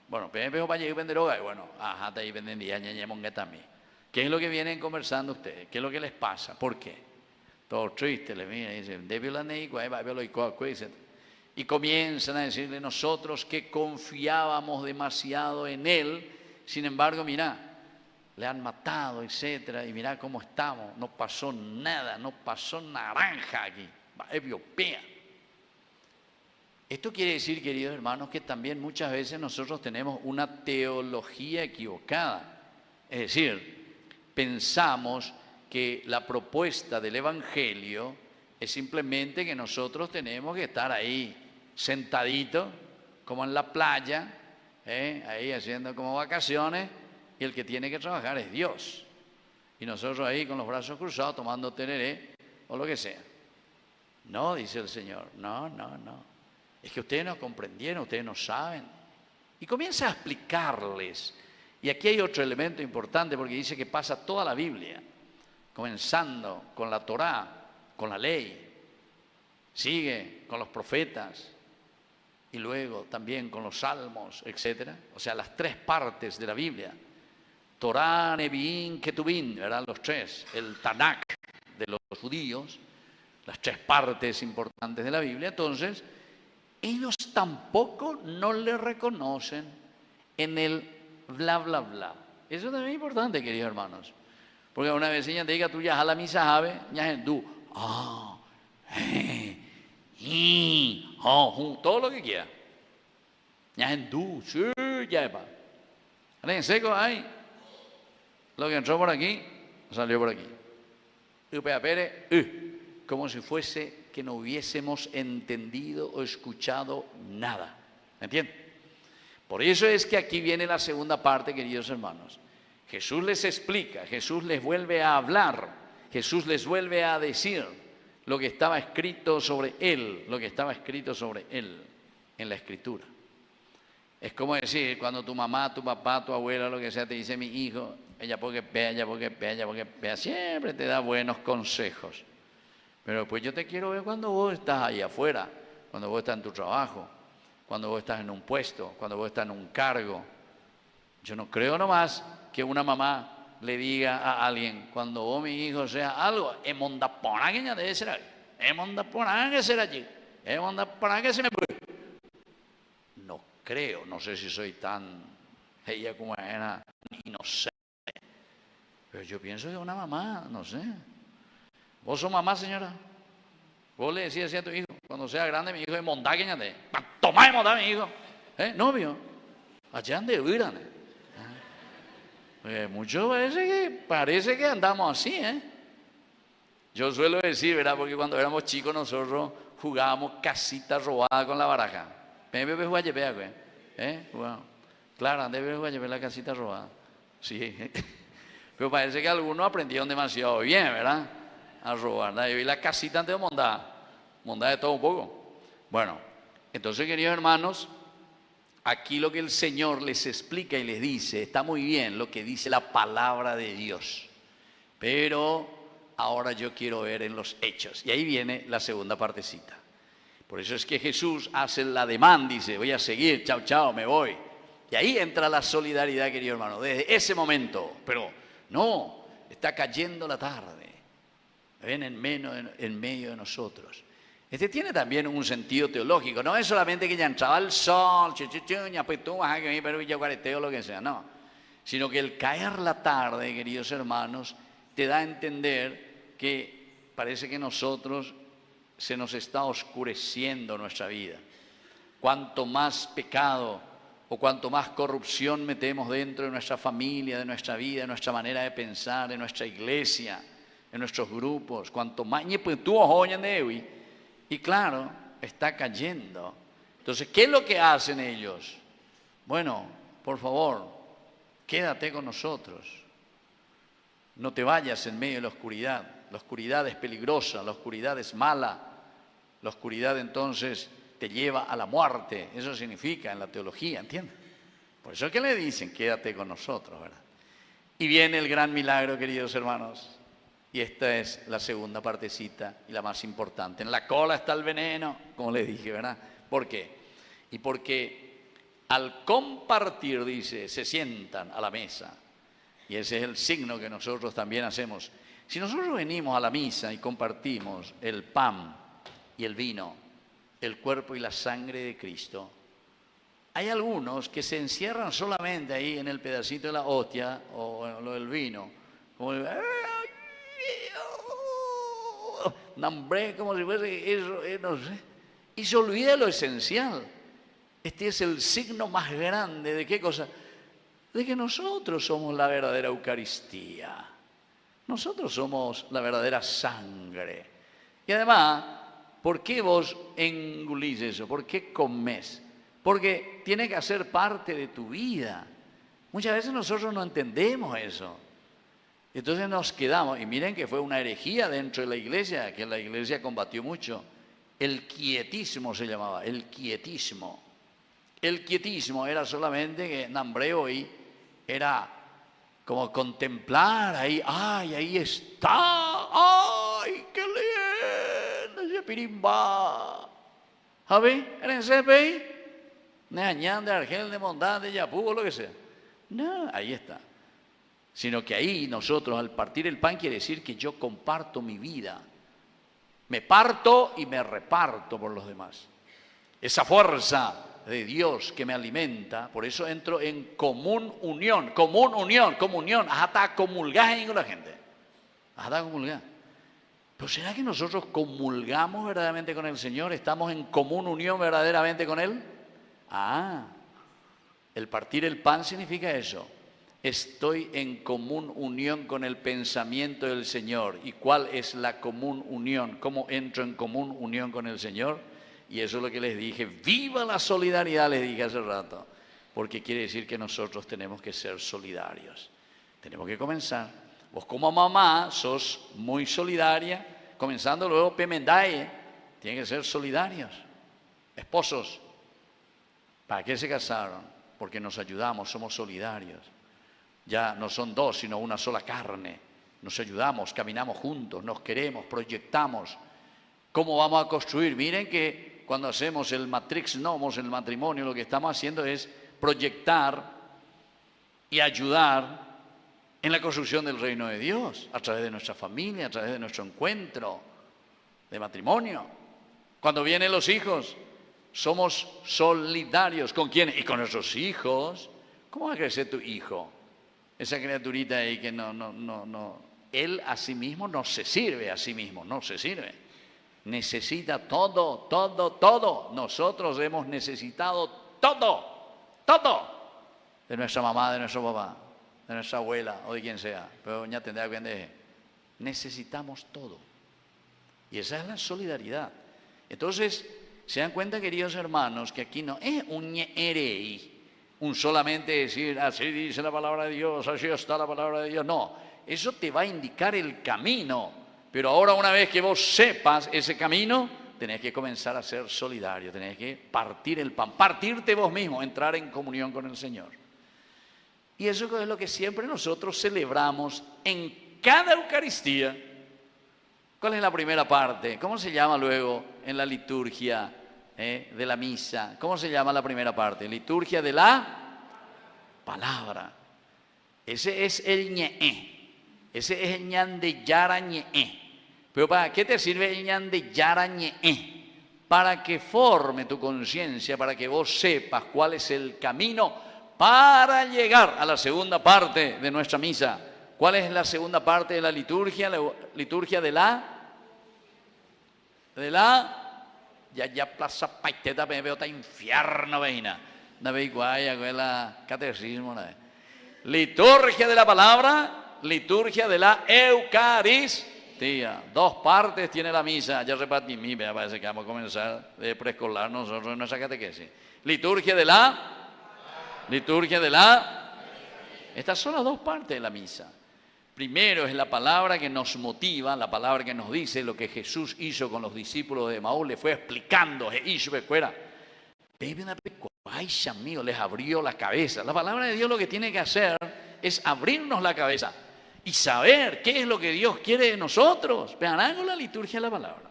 Bueno, pero para llegar a vender hogar, bueno, está ahí vendiendo también. ¿Qué es lo que vienen conversando ustedes? ¿Qué es lo que les pasa? ¿Por qué? Todo triste, les miran y dicen, y comienzan a decirle nosotros que confiábamos demasiado en Él, sin embargo, mirá, le han matado, etcétera, y mirá cómo estamos, no pasó nada, no pasó naranja aquí, es biopea. Esto quiere decir, queridos hermanos, que también muchas veces nosotros tenemos una teología equivocada, es decir, pensamos que la propuesta del Evangelio es simplemente que nosotros tenemos que estar ahí sentaditos, como en la playa, ahí haciendo como vacaciones, y el que tiene que trabajar es Dios. Y nosotros ahí con los brazos cruzados tomando tereré o lo que sea. No, dice el Señor, no. Es que ustedes no comprendieron, ustedes no saben. Y comienza a explicarles. Y aquí hay otro elemento importante porque dice que pasa toda la Biblia, comenzando con la Torá, con la ley, sigue con los profetas y luego también con los salmos, etc. O sea, las tres partes de la Biblia. Torá, Neviín, Ketubín, ¿verdad? Los tres. El Tanakh de los judíos, las tres partes importantes de la Biblia. Entonces, ellos tampoco no le reconocen en el bla, bla, bla. Eso también es importante, queridos hermanos. Porque una vecina te diga, tú ya a la misa sabe, ya es tú, todo lo que quiera. Ya es tú, sí, ya es pa. En seco hay. Lo que entró por aquí, salió por aquí. Como si fuese que no hubiésemos entendido o escuchado nada. ¿Me entienden? Por eso es que aquí viene la segunda parte, queridos hermanos. Jesús les explica, Jesús les vuelve a hablar, Jesús les vuelve a decir lo que estaba escrito sobre Él, en la Escritura. Es como decir, cuando tu mamá, tu papá, tu abuela, lo que sea, te dice, mi hijo, ella porque vea, siempre te da buenos consejos. Pero después yo te quiero ver cuando vos estás ahí afuera, cuando vos estás en tu trabajo, cuando vos estás en un puesto, cuando vos estás en un cargo. Yo no creo nomás que una mamá le diga a alguien, cuando vos, mi hijo, sea algo, es mondapona que ya debe ser ahí, es mondapona que será allí, es mondapona que se me puede. No creo, no sé si soy tan ella como era, y no sé. Pero yo pienso que una mamá, no sé. ¿Vos sos mamá, señora? Vos le decías así a tu hijo, cuando sea grande, mi hijo es mondá que ya te, tomá de mondá, mi hijo. Novio, allá ande huirán. Muchos parece que andamos así, Yo suelo decir, ¿verdad? Porque cuando éramos chicos nosotros jugábamos casita robada con la baraja. Claro, ande jugar la casita robada. Sí. Pero parece que algunos aprendieron demasiado bien, ¿verdad? A robar. Yo vi la casita antes de mondar de todo un poco. Bueno, entonces, queridos hermanos, aquí lo que el Señor les explica y les dice, está muy bien lo que dice la palabra de Dios, pero ahora yo quiero ver en los hechos. Y ahí viene la segunda partecita. Por eso es que Jesús hace la demanda, dice, voy a seguir, chao, chao, me voy. Y ahí entra la solidaridad, querido hermano, desde ese momento. Pero no, está cayendo la tarde. Ven en medio de nosotros. Este tiene también un sentido teológico. No es solamente que ya entraba el sol, pues tú vas a que pero yo cuareteo, lo que sea, no. Sino que el caer la tarde, queridos hermanos, te da a entender que parece que nosotros se nos está oscureciendo nuestra vida. Cuanto más pecado o cuanto más corrupción metemos dentro de nuestra familia, de nuestra vida, de nuestra manera de pensar, de nuestra iglesia, en nuestros grupos, cuanto más y claro, está cayendo. Entonces, ¿qué es lo que hacen ellos? Bueno, por favor, quédate con nosotros. No te vayas en medio de la oscuridad. La oscuridad es peligrosa, la oscuridad es mala. La oscuridad entonces te lleva a la muerte. Eso significa en la teología, ¿entiendes? Por eso es que le dicen, quédate con nosotros, ¿verdad? Y viene el gran milagro, queridos hermanos. Y esta es la segunda partecita y la más importante. En la cola está el veneno, como les dije, ¿verdad? ¿Por qué? Y porque al compartir, dice, se sientan a la mesa. Y ese es el signo que nosotros también hacemos. Si nosotros venimos a la misa y compartimos el pan y el vino, el cuerpo y la sangre de Cristo, hay algunos que se encierran solamente ahí en el pedacito de la hostia o en lo del vino, como nombré como si fuese eso, no sé, y se olvida lo esencial. Este es el signo más grande de qué cosa, de que nosotros somos la verdadera Eucaristía, nosotros somos la verdadera sangre. Y además, ¿por qué vos engulís eso? ¿Por qué comés? Porque tiene que hacer parte de tu vida. Muchas veces nosotros no entendemos eso. Entonces nos quedamos, y miren que fue una herejía dentro de la iglesia, que la iglesia combatió mucho. El quietismo se llamaba, el quietismo. El quietismo era solamente que Nambreo ahí era como contemplar ahí, ¡ay, ahí está! ¡Ay, qué lindo! Ese pirimba. ¿Sabes? ¿Eres ese de Añán, de Argel, de Mondán, de Yapú, o lo que sea? No, ahí está. Sino que ahí nosotros al partir el pan quiere decir que yo comparto mi vida. Me parto y me reparto por los demás. Esa fuerza de Dios que me alimenta, por eso entro en comunión. Hasta comulgar con la gente. Hasta comulgar. Pero ¿será que nosotros comulgamos verdaderamente con el Señor? ¿Estamos en común unión verdaderamente con Él? El partir el pan significa eso. Estoy en común unión con el pensamiento del Señor. ¿Y cuál es la común unión? ¿Cómo entro en común unión con el Señor? Y eso es lo que les dije. ¡Viva la solidaridad! Les dije hace rato. Porque quiere decir que nosotros tenemos que ser solidarios. Tenemos que comenzar. Vos como mamá sos muy solidaria. Comenzando luego Pemendaye. Tienen que ser solidarios. Esposos. ¿Para qué se casaron? Porque nos ayudamos, somos solidarios. Ya no son dos, sino una sola carne. Nos ayudamos, caminamos juntos, nos queremos, proyectamos. ¿Cómo vamos a construir? Miren que cuando hacemos el matrix nomos, el matrimonio, lo que estamos haciendo es proyectar y ayudar en la construcción del reino de Dios, a través de nuestra familia, a través de nuestro encuentro de matrimonio. Cuando vienen los hijos, somos solidarios. ¿Con quién? Y con nuestros hijos. ¿Cómo va a crecer tu hijo? Esa criaturita ahí que no. Él a sí mismo no se sirve a sí mismo, no se sirve. Necesita todo. Nosotros hemos necesitado todo. De nuestra mamá, de nuestro papá, de nuestra abuela o de quien sea. Pero ya tendrá que entender. Necesitamos todo. Y esa es la solidaridad. Entonces, se dan cuenta, queridos hermanos, que aquí no es un ñerei. Un solamente decir, así dice la palabra de Dios, así está la palabra de Dios. No, eso te va a indicar el camino. Pero ahora una vez que vos sepas ese camino, tenés que comenzar a ser solidario, tenés que partir el pan, partirte vos mismo, entrar en comunión con el Señor. Y eso es lo que siempre nosotros celebramos en cada Eucaristía. ¿Cuál es la primera parte? ¿Cómo se llama luego en la liturgia de la misa? ¿Cómo se llama la primera parte? Liturgia de la palabra. Ese es el ñe'e. Ese es el ñan de yara ñe'e. Pero ¿para qué te sirve el ñan de yara ñe'e? Para que forme tu conciencia, para que vos sepas cuál es el camino para llegar a la segunda parte de nuestra misa. ¿Cuál es la segunda parte de la liturgia? La liturgia de la ya plaza paiteta me veo ta infierno veina. Na ve guaya con la catecismo na. Liturgia de la palabra, liturgia de la Eucaristía. Dos partes tiene la misa. Ya repartí mi, me parece que vamos a comenzar de preescolar nosotros en nuestra catequesis. Liturgia de la. Estas son las dos partes de la misa. Primero es la palabra que nos motiva, la palabra que nos dice lo que Jesús hizo con los discípulos de Emaús, le fue explicando, amigo, les abrió la cabeza. La palabra de Dios lo que tiene que hacer es abrirnos la cabeza y saber qué es lo que Dios quiere de nosotros. Vean, hago la liturgia de la palabra.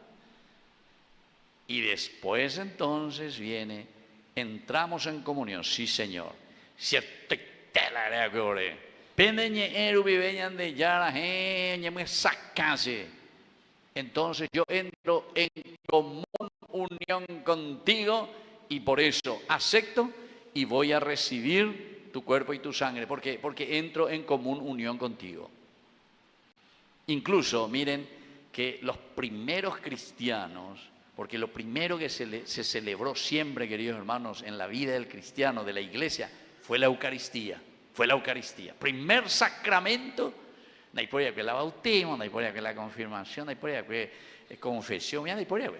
Y después entonces viene, entramos en comunión, sí Señor. Cierto, la idea que oré. Entonces yo entro en común unión contigo y por eso acepto y voy a recibir tu cuerpo y tu sangre. ¿Por qué? Porque entro en común unión contigo. Incluso, miren, que los primeros cristianos, porque lo primero que se celebró siempre, queridos hermanos, en la vida del cristiano, de la iglesia, fue la Eucaristía. Fue la Eucaristía. Primer sacramento, no hay por ahí que la bautismo, no hay por ahí que la confirmación, no hay por ahí que confesión, no hay por ahí.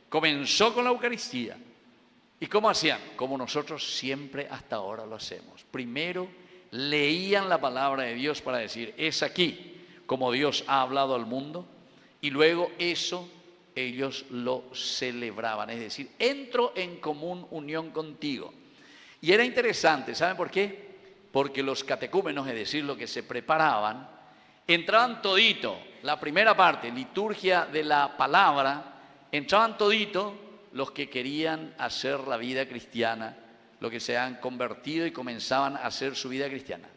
Comenzó con la Eucaristía. ¿Y cómo hacían? Como nosotros siempre hasta ahora lo hacemos. Primero leían la palabra de Dios para decir, es aquí como Dios ha hablado al mundo, y luego eso ellos lo celebraban, es decir, entro en común unión contigo. Y era interesante, ¿saben por qué? Porque los catecúmenos, es decir, los que se preparaban, entraban todito, la primera parte, liturgia de la palabra, entraban todito los que querían hacer la vida cristiana, los que se han convertido y comenzaban a hacer su vida cristiana.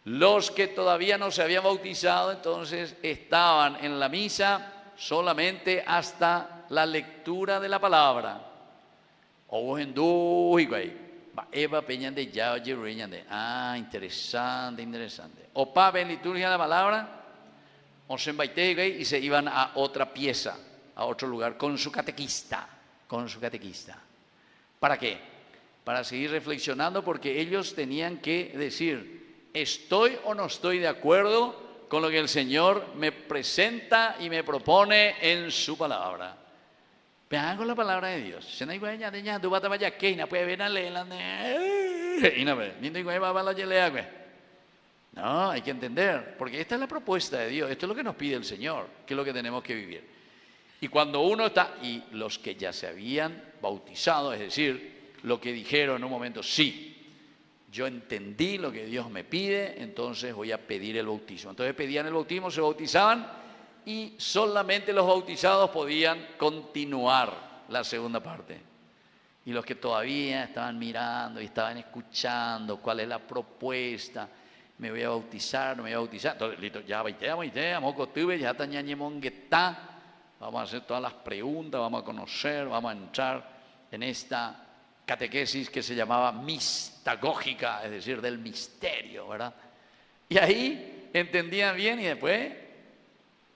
Los que todavía no se habían bautizado, entonces estaban en la misa solamente hasta la lectura de la palabra. O en Eva Peña de Yao de. Interesante, interesante. O en liturgia de la palabra, o se y se iban a otra pieza, a otro lugar, con su catequista. ¿Para qué? Para seguir reflexionando, porque ellos tenían que decir, ¿estoy o no estoy de acuerdo con lo que el Señor me presenta y me propone en su palabra? Vean con la palabra de Dios. No, hay que entender, porque esta es la propuesta de Dios, esto es lo que nos pide el Señor, que es lo que tenemos que vivir. Y cuando uno está, y los que ya se habían bautizado, es decir, lo que dijeron en un momento, sí, yo entendí lo que Dios me pide, entonces voy a pedir el bautismo. Entonces pedían el bautismo, se bautizaban y solamente los bautizados podían continuar la segunda parte. Y los que todavía estaban mirando y estaban escuchando cuál es la propuesta, me voy a bautizar, no me voy a bautizar. Entonces, listo, ya vamos a hacer todas las preguntas, vamos a conocer, vamos a entrar en esta catequesis que se llamaba mistagógica, es decir, del misterio, ¿verdad? Y ahí entendían bien y después,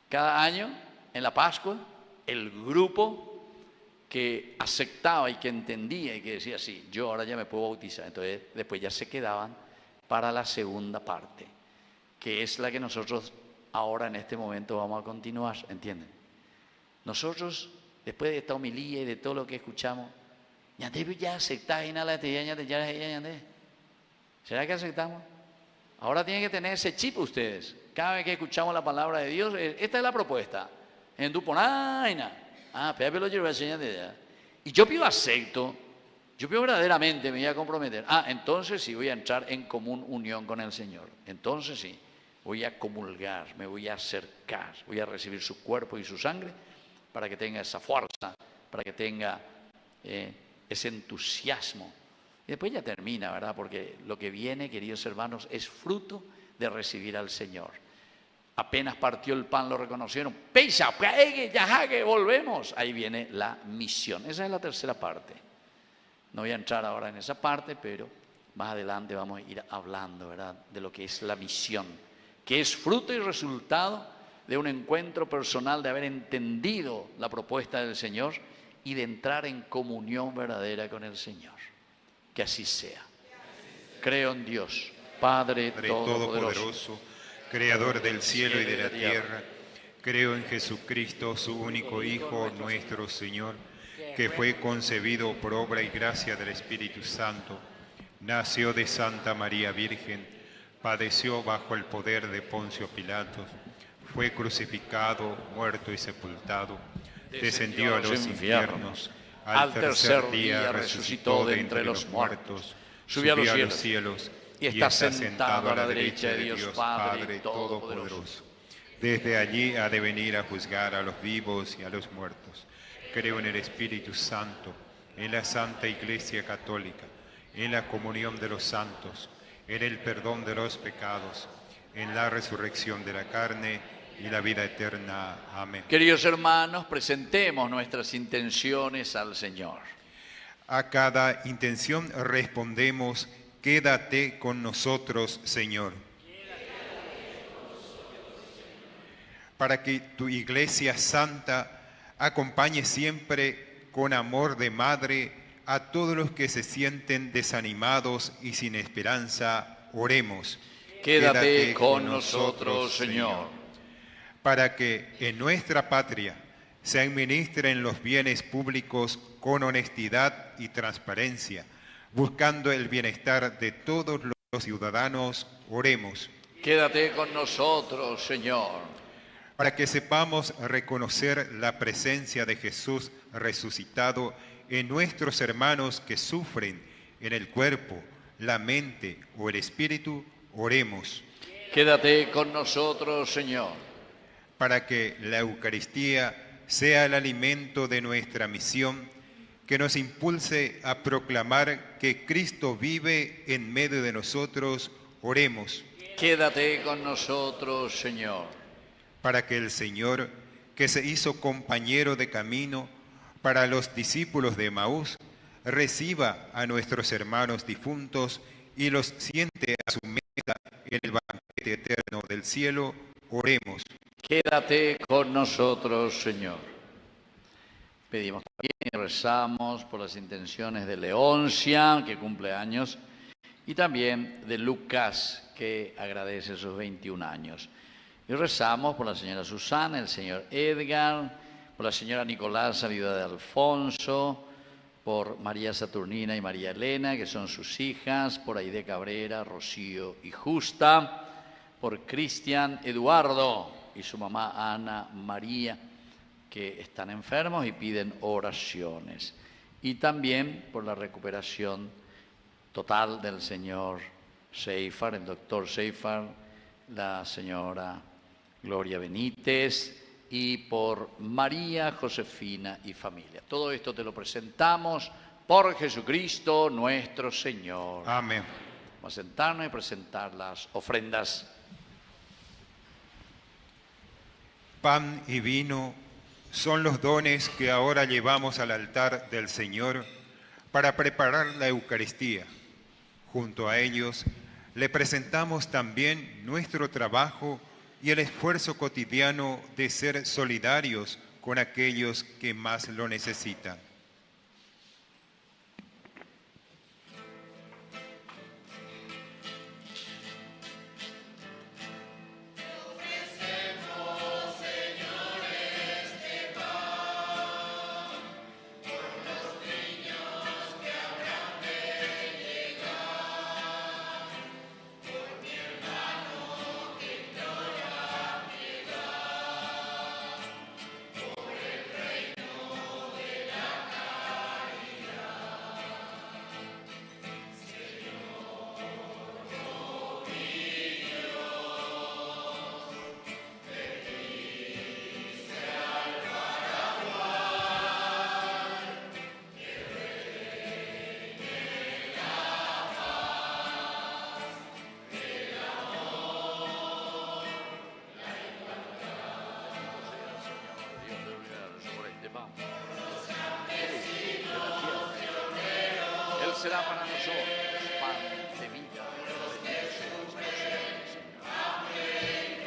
cada año, en la Pascua, el grupo que aceptaba y que entendía y que decía, sí, yo ahora ya me puedo bautizar, entonces después ya se quedaban para la segunda parte, que es la que nosotros ahora en este momento vamos a continuar, ¿entienden? Nosotros, después de esta homilía y de todo lo que escuchamos, ya aceptamos. ¿Será que aceptamos? Ahora tienen que tener ese chip ustedes. Cada vez que escuchamos la palabra de Dios, esta es la propuesta. En tu ponaina. Y yo pido acepto. Yo pido verdaderamente, me voy a comprometer. Entonces sí voy a entrar en común unión con el Señor. Entonces sí, voy a comulgar, me voy a acercar, voy a recibir su cuerpo y su sangre para que tenga esa fuerza, para que tenga ese entusiasmo. Y después ya termina, ¿verdad? Porque lo que viene, queridos hermanos, es fruto de recibir al Señor. Apenas partió el pan, lo reconocieron. Peisa, ya que volvemos. Ahí viene la misión. Esa es la tercera parte. No voy a entrar ahora en esa parte, pero más adelante vamos a ir hablando, ¿verdad?, de lo que es la misión, que es fruto y resultado de un encuentro personal, de haber entendido la propuesta del Señor y de entrar en comunión verdadera con el Señor. Que así sea. Creo en Dios, Padre Todopoderoso, Creador del cielo y de la tierra. Creo en Jesucristo, su único Hijo, nuestro Señor, que fue concebido por obra y gracia del Espíritu Santo. Nació de Santa María Virgen, padeció bajo el poder de Poncio Pilato, fue crucificado, muerto y sepultado, descendió a los infiernos, al tercer día resucitó de entre los muertos, subió a los cielos y está sentado a la derecha de Dios Padre Todopoderoso. Desde allí ha de venir a juzgar a los vivos y a los muertos. Creo en el Espíritu Santo, en la Santa Iglesia Católica, en la comunión de los santos, en el perdón de los pecados, en la resurrección de la carne y la vida eterna. Amén. Queridos hermanos, presentemos nuestras intenciones al Señor. A cada intención respondemos: quédate con nosotros, Señor. Para que tu Iglesia Santa acompañe siempre con amor de madre a todos los que se sienten desanimados y sin esperanza, oremos. Quédate con nosotros, Señor. Para que en nuestra patria se administren los bienes públicos con honestidad y transparencia, buscando el bienestar de todos los ciudadanos, oremos. Quédate con nosotros, Señor. Para que sepamos reconocer la presencia de Jesús resucitado en nuestros hermanos que sufren en el cuerpo, la mente o el espíritu, oremos. Quédate con nosotros, Señor. Para que la Eucaristía sea el alimento de nuestra misión, que nos impulse a proclamar que Cristo vive en medio de nosotros, oremos. Quédate con nosotros, Señor. Para que el Señor, que se hizo compañero de camino para los discípulos de Emaús, reciba a nuestros hermanos difuntos y los siente a su mesa en el banquete eterno del cielo, oremos. Quédate con nosotros, Señor. Pedimos también y rezamos por las intenciones de Leoncia, que cumple años, y también de Lucas, que agradece sus 21 años. Y rezamos por la señora Susana, el señor Edgar, por la señora Nicolasa, viuda de Alfonso, por María Saturnina y María Elena, que son sus hijas, por Aide Cabrera, Rocío y Justa, por Cristian Eduardo y su mamá Ana María, que están enfermos y piden oraciones. Y también por la recuperación total del señor Seifar, el doctor Seifar, la señora Gloria Benítez, y por María Josefina y familia. Todo esto te lo presentamos por Jesucristo nuestro Señor. Amén. Vamos a sentarnos y presentar las ofrendas. Pan y vino son los dones que ahora llevamos al altar del Señor para preparar la Eucaristía. Junto a ellos le presentamos también nuestro trabajo y el esfuerzo cotidiano de ser solidarios con aquellos que más lo necesitan. será para nosotros pan de vida.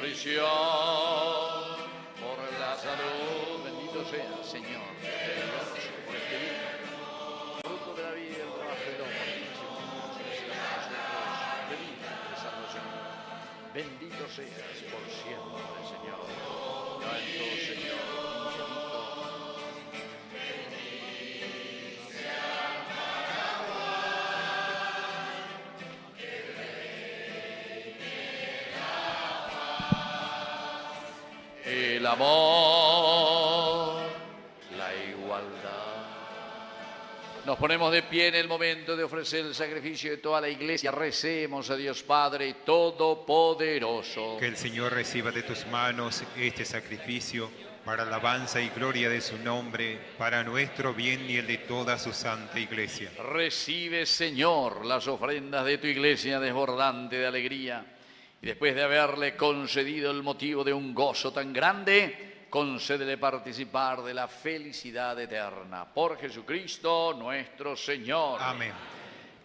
Prisión por la salud, bendito sea, Señor, por este día, fruto de la vida y el trabajo del hombre, de vida, de salvación. Bendito seas por siempre, Señor. Santo Señor, el amor, la igualdad. Nos ponemos de pie en el momento de ofrecer el sacrificio de toda la iglesia. Recemos a Dios Padre Todopoderoso. Que el Señor reciba de tus manos este sacrificio para alabanza y gloria de su nombre, para nuestro bien y el de toda su santa iglesia. Recibe, Señor, las ofrendas de tu iglesia desbordante de alegría. Y después de haberle concedido el motivo de un gozo tan grande, concédele participar de la felicidad eterna. Por Jesucristo nuestro Señor. Amén.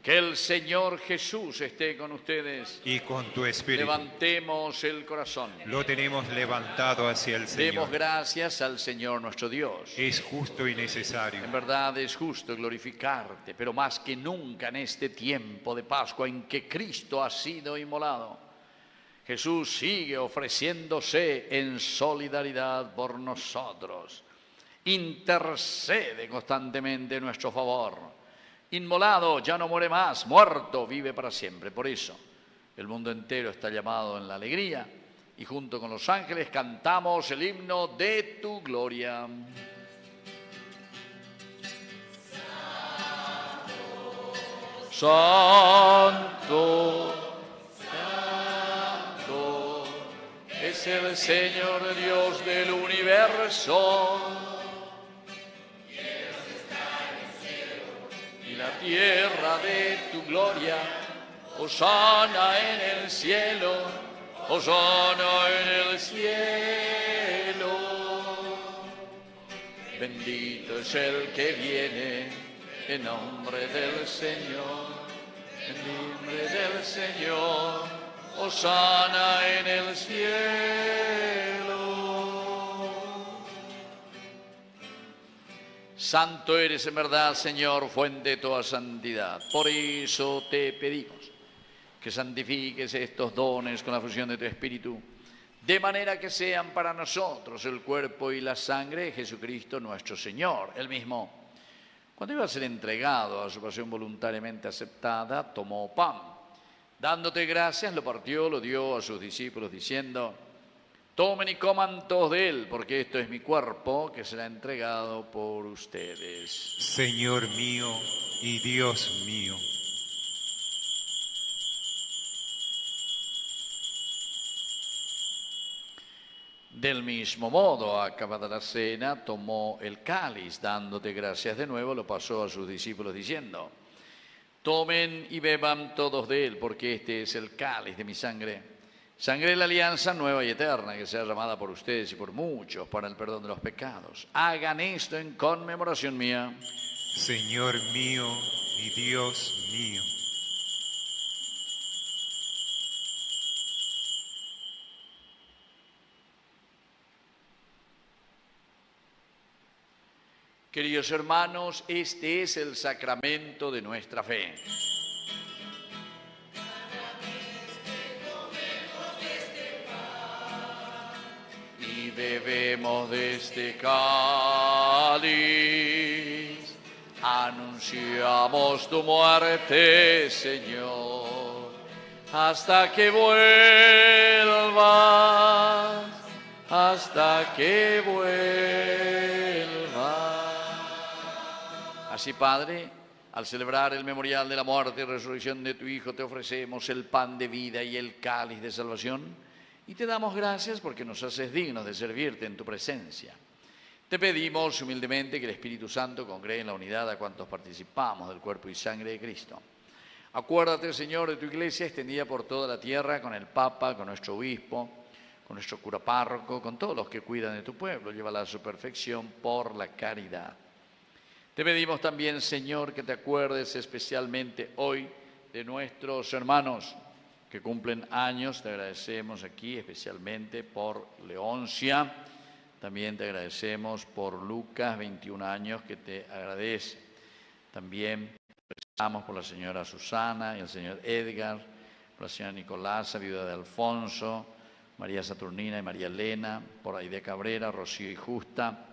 Que el Señor Jesús esté con ustedes. Y con tu espíritu. Levantemos el corazón. Lo tenemos levantado hacia el Señor. Demos gracias al Señor nuestro Dios. Es justo y necesario. En verdad es justo glorificarte, pero más que nunca en este tiempo de Pascua en que Cristo ha sido inmolado. Jesús sigue ofreciéndose en solidaridad por nosotros. Intercede constantemente en nuestro favor. Inmolado, ya no muere más, muerto, vive para siempre. Por eso, el mundo entero está llamado en la alegría y junto con los ángeles cantamos el himno de tu gloria. Santo, Santo, es el Señor Dios del universo. Y la tierra de tu gloria, hosana en el cielo, hosana en el cielo. Bendito es el que viene en nombre del Señor, en nombre del Señor, hosana en el cielo. Santo eres en verdad, Señor, fuente de toda santidad. Por eso te pedimos que santifiques estos dones con la fusión de tu Espíritu, de manera que sean para nosotros el cuerpo y la sangre de Jesucristo nuestro Señor. Él mismo, cuando iba a ser entregado a su pasión voluntariamente aceptada, tomó pan. Dándote gracias, lo partió, lo dio a sus discípulos, diciendo: tomen y coman todos de él, porque esto es mi cuerpo, que será entregado por ustedes. Señor mío y Dios mío. Del mismo modo, acabada la cena, tomó el cáliz, dándote gracias de nuevo, lo pasó a sus discípulos diciendo: tomen y beban todos de él, porque este es el cáliz de mi sangre, sangre de la alianza nueva y eterna, que sea llamada por ustedes y por muchos para el perdón de los pecados. Hagan esto en conmemoración mía. Señor mío y Dios mío. Queridos hermanos, este es el sacramento de nuestra fe. Y bebemos de este cáliz, anunciamos tu muerte, Señor, hasta que vuelvas, hasta que vuelvas. Así, Padre, al celebrar el memorial de la muerte y resurrección de tu Hijo, te ofrecemos el pan de vida y el cáliz de salvación, y te damos gracias porque nos haces dignos de servirte en tu presencia. Te pedimos humildemente que el Espíritu Santo congregue en la unidad a cuantos participamos del cuerpo y sangre de Cristo. Acuérdate, Señor, de tu iglesia extendida por toda la tierra, con el Papa, con nuestro obispo, con nuestro cura párroco, con todos los que cuidan de tu pueblo. Llévala a su perfección por la caridad. Te pedimos también, Señor, que te acuerdes especialmente hoy de nuestros hermanos que cumplen años. Te agradecemos aquí especialmente por Leoncia. También te agradecemos por Lucas, 21 años, que te agradece. También rezamos por la señora Susana y el señor Edgar, por la señora Nicolasa, viuda de Alfonso, María Saturnina y María Elena, por Aide Cabrera, Rocío y Justa,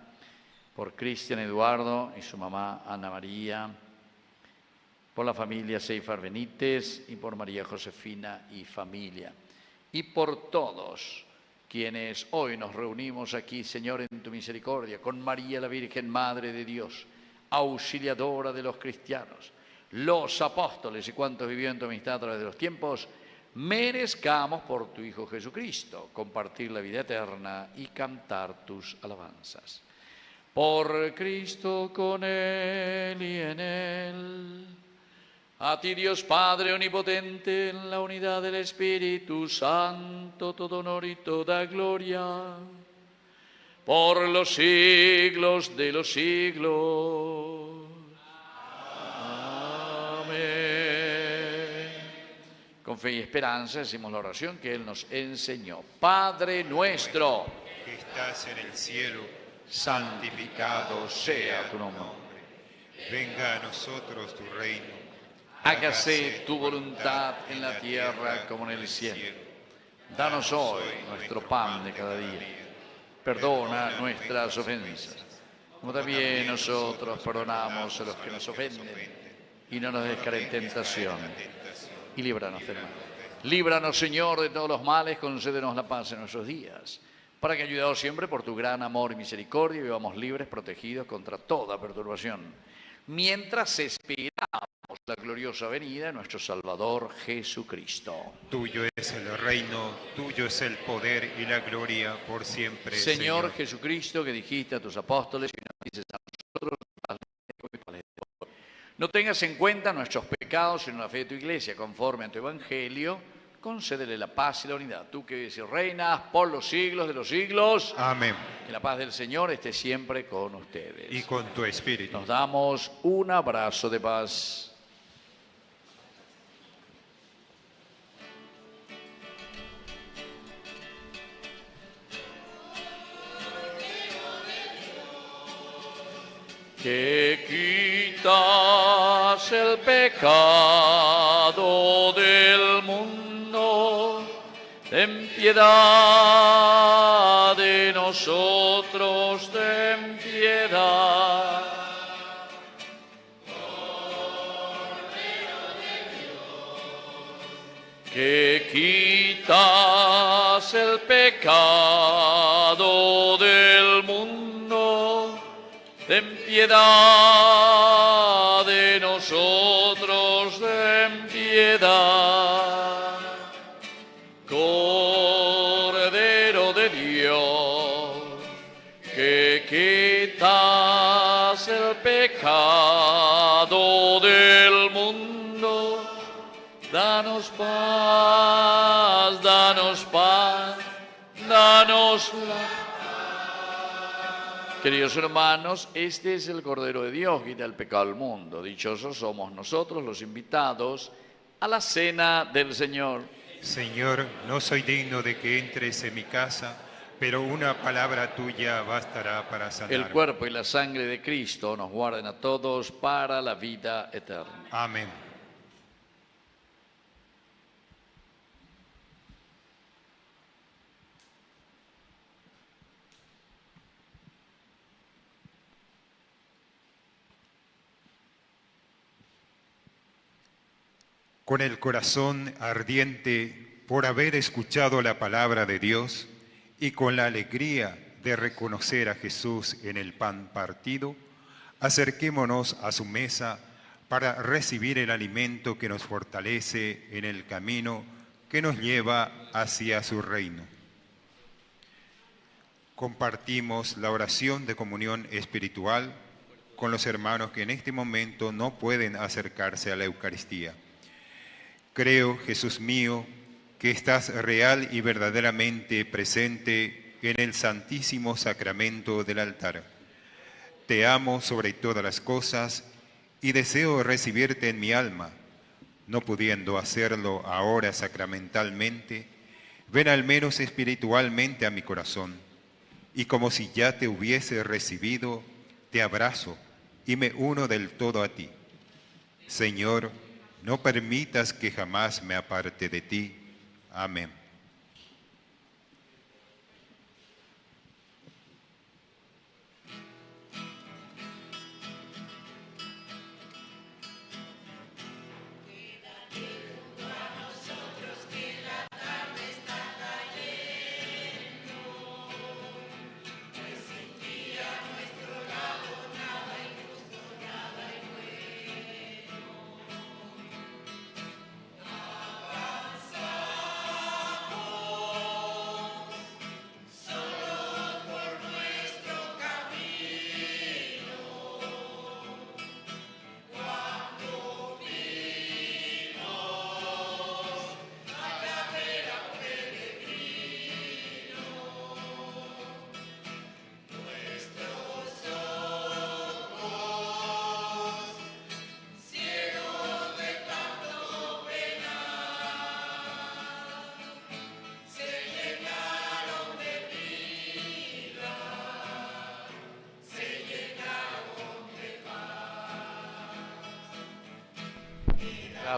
por Cristian Eduardo y su mamá Ana María, por la familia Seifar Benítez y por María Josefina y familia. Y por todos quienes hoy nos reunimos aquí, Señor, en tu misericordia, con María la Virgen, Madre de Dios, auxiliadora de los cristianos, los apóstoles y cuantos vivieron en tu amistad a través de los tiempos, merezcamos por tu Hijo Jesucristo compartir la vida eterna y cantar tus alabanzas. Por Cristo, con Él y en Él. A ti, Dios Padre Omnipotente, en la unidad del Espíritu Santo, todo honor y toda gloria, por los siglos de los siglos. Amén. Con fe y esperanza decimos la oración que Él nos enseñó. Padre nuestro, que estás en el cielo, santificado sea tu nombre. Venga a nosotros tu reino. Hágase tu voluntad en la tierra como en el cielo. Danos hoy nuestro pan de cada día. Perdona nuestras ofensas, como también nosotros perdonamos a los que nos ofenden. Y no nos dejes caer en tentación, y líbranos del mal. Líbranos, Señor, de todos los males, concédenos la paz en nuestros días, para que, ayudados siempre por tu gran amor y misericordia, vivamos libres, protegidos contra toda perturbación, mientras esperamos la gloriosa venida de nuestro Salvador Jesucristo. Tuyo es el reino, tuyo es el poder y la gloria por siempre, Señor Jesucristo, que dijiste a tus apóstoles y nos dices a nosotros, no tengas en cuenta nuestros pecados, sino la fe de tu iglesia, conforme a tu evangelio, concédele la paz y la unidad. Tú que vives y reinas por los siglos de los siglos. Amén. Que la paz del Señor esté siempre con ustedes. Y con tu espíritu. Nos damos un abrazo de paz. Que quitas el pecado del mundo, ten piedad de nosotros, ten piedad. Que quitas el pecado del mundo, ten piedad de nosotros, ten piedad. Cordero de Dios, que quitas el pecado del mundo, danos paz, danos paz, danos la. Queridos hermanos, este es el Cordero de Dios, que quita el pecado del mundo. Dichosos somos nosotros los invitados a la cena del Señor. Señor, no soy digno de que entres en mi casa, pero una palabra tuya bastará para sanar. El cuerpo y la sangre de Cristo nos guarden a todos para la vida eterna. Amén. Con el corazón ardiente por haber escuchado la palabra de Dios y con la alegría de reconocer a Jesús en el pan partido, acerquémonos a su mesa para recibir el alimento que nos fortalece en el camino que nos lleva hacia su reino. Compartimos la oración de comunión espiritual con los hermanos que en este momento no pueden acercarse a la Eucaristía. Creo, Jesús mío, que estás real y verdaderamente presente en el santísimo sacramento del altar. Te amo sobre todas las cosas y deseo recibirte en mi alma. No pudiendo hacerlo ahora sacramentalmente, ven al menos espiritualmente a mi corazón. Y como si ya te hubiese recibido, te abrazo y me uno del todo a ti. Señor, no permitas que jamás me aparte de ti. Amén.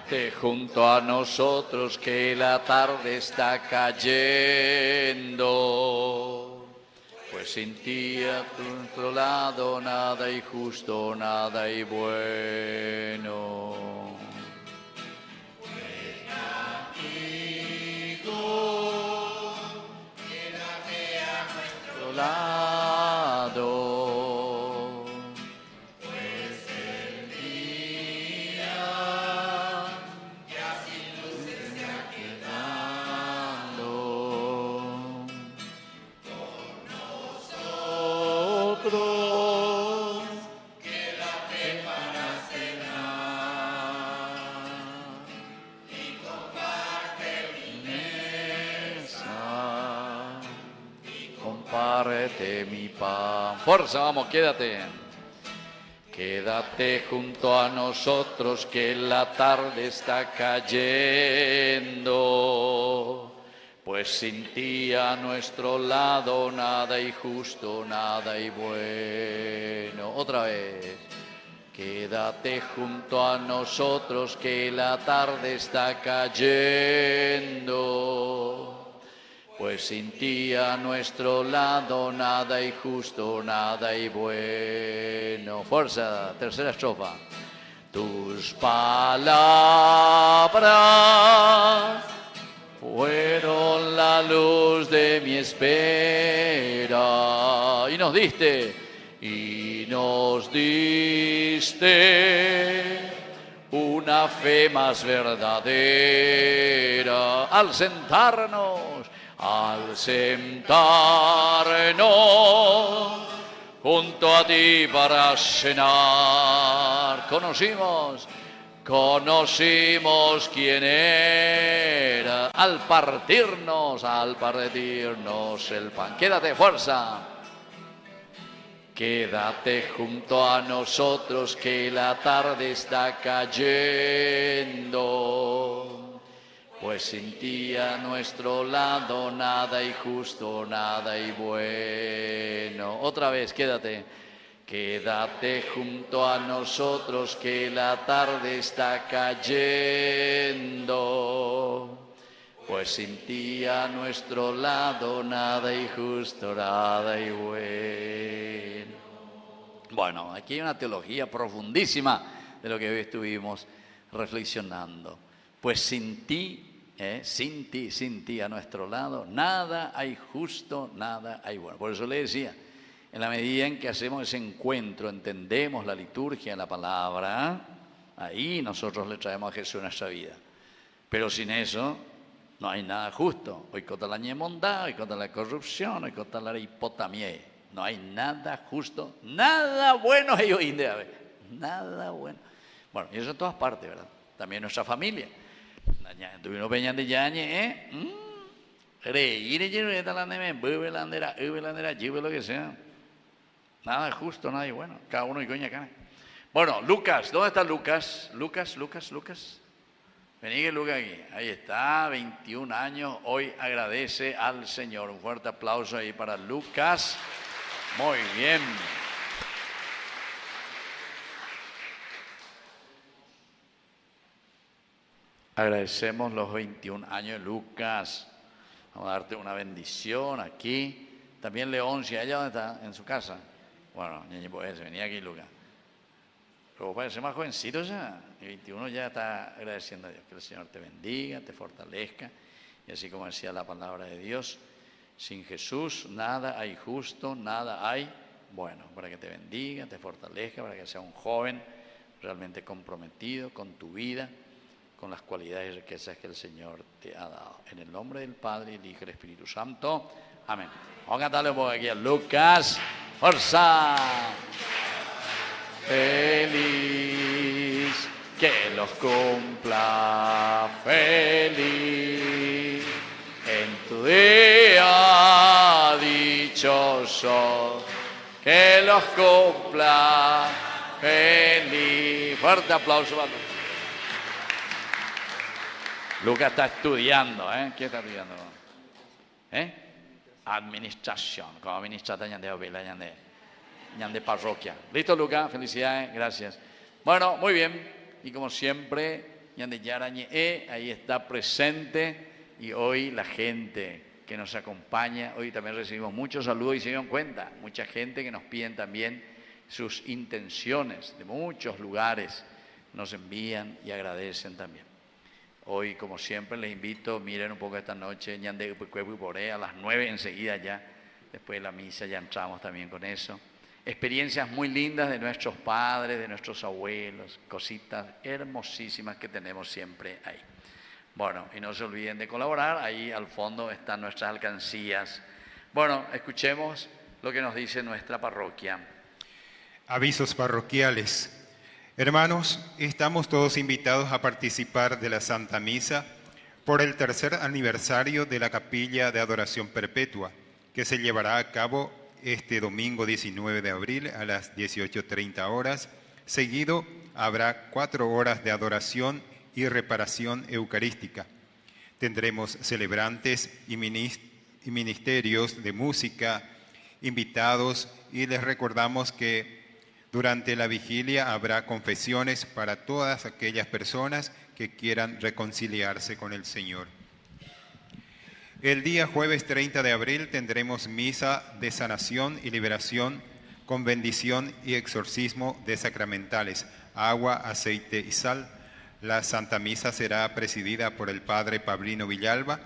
Quédate junto a nosotros que la tarde está cayendo, pues sin ti a nuestro lado nada hay justo, nada hay bueno. Ven amigo, quédate a nuestro lado. Comparte mi pan. Fuerza, vamos, quédate. Quédate junto a nosotros que la tarde está cayendo, pues sin ti a nuestro lado nada hay justo, nada hay bueno. Otra vez. Quédate junto a nosotros que la tarde está cayendo, pues sin ti a nuestro lado nada hay justo, nada hay bueno. Fuerza, tercera estrofa. Tus palabras fueron la luz de mi espera. Y nos diste una fe más verdadera. Al sentarnos junto a ti para cenar, conocimos quién era al partirnos el pan. Quédate, fuerza. Quédate junto a nosotros que la tarde está cayendo, pues sin ti a nuestro lado nada hay justo, nada hay bueno. Otra vez, quédate. Quédate junto a nosotros que la tarde está cayendo, pues sin ti a nuestro lado nada hay justo, nada hay bueno. Bueno, aquí hay una teología profundísima de lo que hoy estuvimos reflexionando. Pues sin ti a nuestro lado, nada hay justo, nada hay bueno. Por eso le decía, en la medida en que hacemos ese encuentro, entendemos la liturgia, la palabra, ahí nosotros le traemos a Jesús a nuestra vida. Pero sin eso no hay nada justo. Hoy contra la ñemondad, hoy contra la corrupción, hoy contra la hipotamie. No hay nada justo, nada bueno hay hoy en día. Nada bueno. Bueno, y eso en todas partes, ¿verdad? También nuestra familia. Tuvimos peñas de yañe, lo que sea. Nada justo, nadie bueno. Cada uno y coña acá. Bueno, Lucas, ¿dónde está Lucas? Lucas. Vení, Lucas aquí. Ahí está, 21 años. Hoy agradece al Señor. Un fuerte aplauso ahí para Lucas. Muy bien. Agradecemos los 21 años de Lucas. Vamos a darte una bendición aquí. También Leoncia, ¿ella dónde está? En su casa. Bueno, pues venía aquí, Lucas. Pero parece más jovencito ya. Y 21 ya está agradeciendo a Dios. Que el Señor te bendiga, te fortalezca. Y así como decía la palabra de Dios, sin Jesús nada hay justo, nada hay bueno. Para que te bendiga, te fortalezca, para que sea un joven realmente comprometido con tu vida, con las cualidades y riquezas que el Señor te ha dado. En el nombre del Padre, el Hijo y el Espíritu Santo. Amén. Vamos a cantarle un poco aquí a Lucas. ¡Fuerza! Feliz, que los cumpla feliz. En tu día dichoso, que los cumpla feliz. Fuerte aplauso para Lucas. Lucas está estudiando, ¿eh? ¿Qué está estudiando? Administración, como administrata de parroquia. ¿Listo, Lucas? Felicidades, gracias. Bueno, muy bien. Y como siempre, Ñande Yarañe, ahí está presente. Y hoy la gente que nos acompaña, hoy también recibimos muchos saludos y se dieron cuenta, mucha gente que nos piden también sus intenciones de muchos lugares, nos envían y agradecen también. Hoy, como siempre, les invito, miren un poco esta noche, Ñande Poré, a las 9 enseguida ya, después de la misa ya entramos también con eso. Experiencias muy lindas de nuestros padres, de nuestros abuelos, cositas hermosísimas que tenemos siempre ahí. Bueno, y no se olviden de colaborar, ahí al fondo están nuestras alcancías. Bueno, escuchemos lo que nos dice nuestra parroquia. Avisos parroquiales. Hermanos, estamos todos invitados a participar de la Santa Misa por el tercer aniversario de la Capilla de Adoración Perpetua, que se llevará a cabo este domingo 19 de abril a las 18:30 horas. Seguido habrá 4 horas de adoración y reparación eucarística. Tendremos celebrantes y ministerios de música, invitados, y les recordamos que durante la vigilia habrá confesiones para todas aquellas personas que quieran reconciliarse con el Señor. El día jueves 30 de abril tendremos misa de sanación y liberación con bendición y exorcismo de sacramentales, agua, aceite y sal. La Santa Misa será presidida por el Padre Pablino Villalba.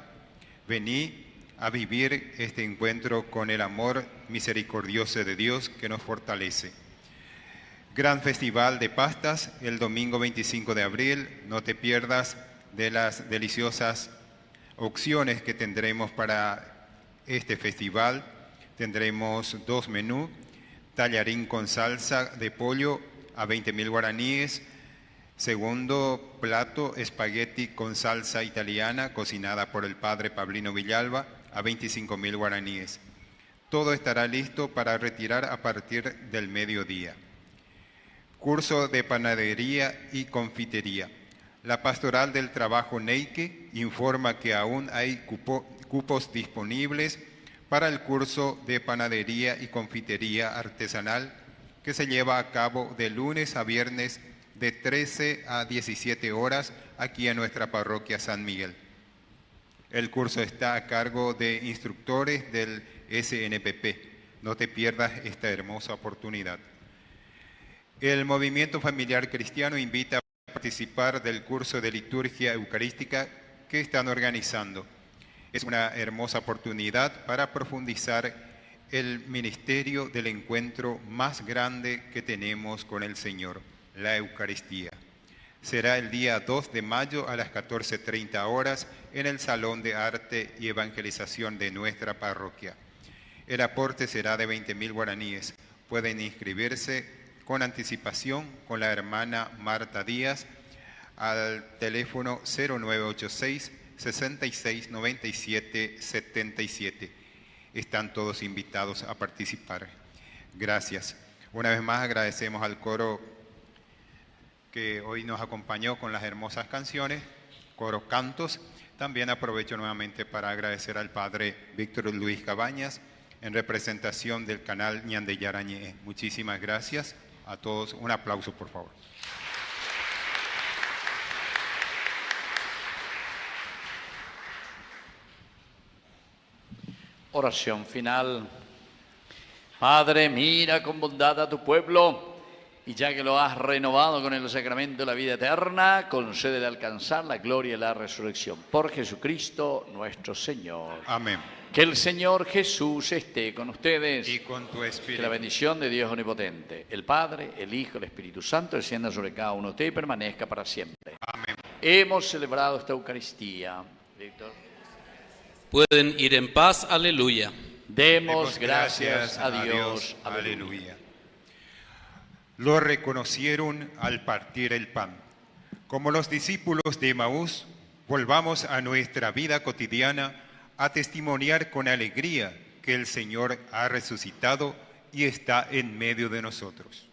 Vení a vivir este encuentro con el amor misericordioso de Dios que nos fortalece. Gran Festival de Pastas el domingo 25 de abril. No te pierdas de las deliciosas opciones que tendremos para este festival. Tendremos 2 menús: tallarín con salsa de pollo a 20.000 guaraníes. Segundo plato, espagueti con salsa italiana cocinada por el Padre Pablino Villalba a 25.000 guaraníes. Todo estará listo para retirar a partir del mediodía. Curso de panadería y confitería. La Pastoral del Trabajo Neique informa que aún hay cupos disponibles para el curso de panadería y confitería artesanal que se lleva a cabo de lunes a viernes de 13 a 17 horas aquí en nuestra parroquia San Miguel. El curso está a cargo de instructores del SNPP. No te pierdas esta hermosa oportunidad. El Movimiento Familiar Cristiano invita a participar del curso de liturgia eucarística que están organizando. Es una hermosa oportunidad para profundizar el ministerio del encuentro más grande que tenemos con el Señor, la Eucaristía. Será el día 2 de mayo a las 14:30 horas en el Salón de Arte y Evangelización de nuestra parroquia. El aporte será de 20.000 guaraníes. Pueden inscribirse con anticipación con la hermana Marta Díaz al teléfono 0986 66 97 77. Están todos invitados a participar. Gracias. Una vez más agradecemos al coro que hoy nos acompañó con las hermosas canciones, coro Cantos. También aprovecho nuevamente para agradecer al padre Víctor Luis Cabañas en representación del canal Ñande Yarañé. Muchísimas gracias a todos. Un aplauso, por favor. Oración final. Padre, mira con bondad a tu pueblo y ya que lo has renovado con el sacramento de la vida eterna, concédele alcanzar la gloria y la resurrección. Por Jesucristo nuestro Señor. Amén. Que el Señor Jesús esté con ustedes. Y con tu Que espíritu. la bendición de Dios Omnipotente, el Padre, el Hijo, el Espíritu Santo, descienda sobre cada uno de ustedes y permanezca para siempre. Amén. Hemos celebrado esta Eucaristía. Víctor. Pueden ir en paz, aleluya. Demos gracias a Dios. Aleluya. Lo reconocieron al partir el pan. Como los discípulos de Emaús, volvamos a nuestra vida cotidiana a testimoniar con alegría que el Señor ha resucitado y está en medio de nosotros.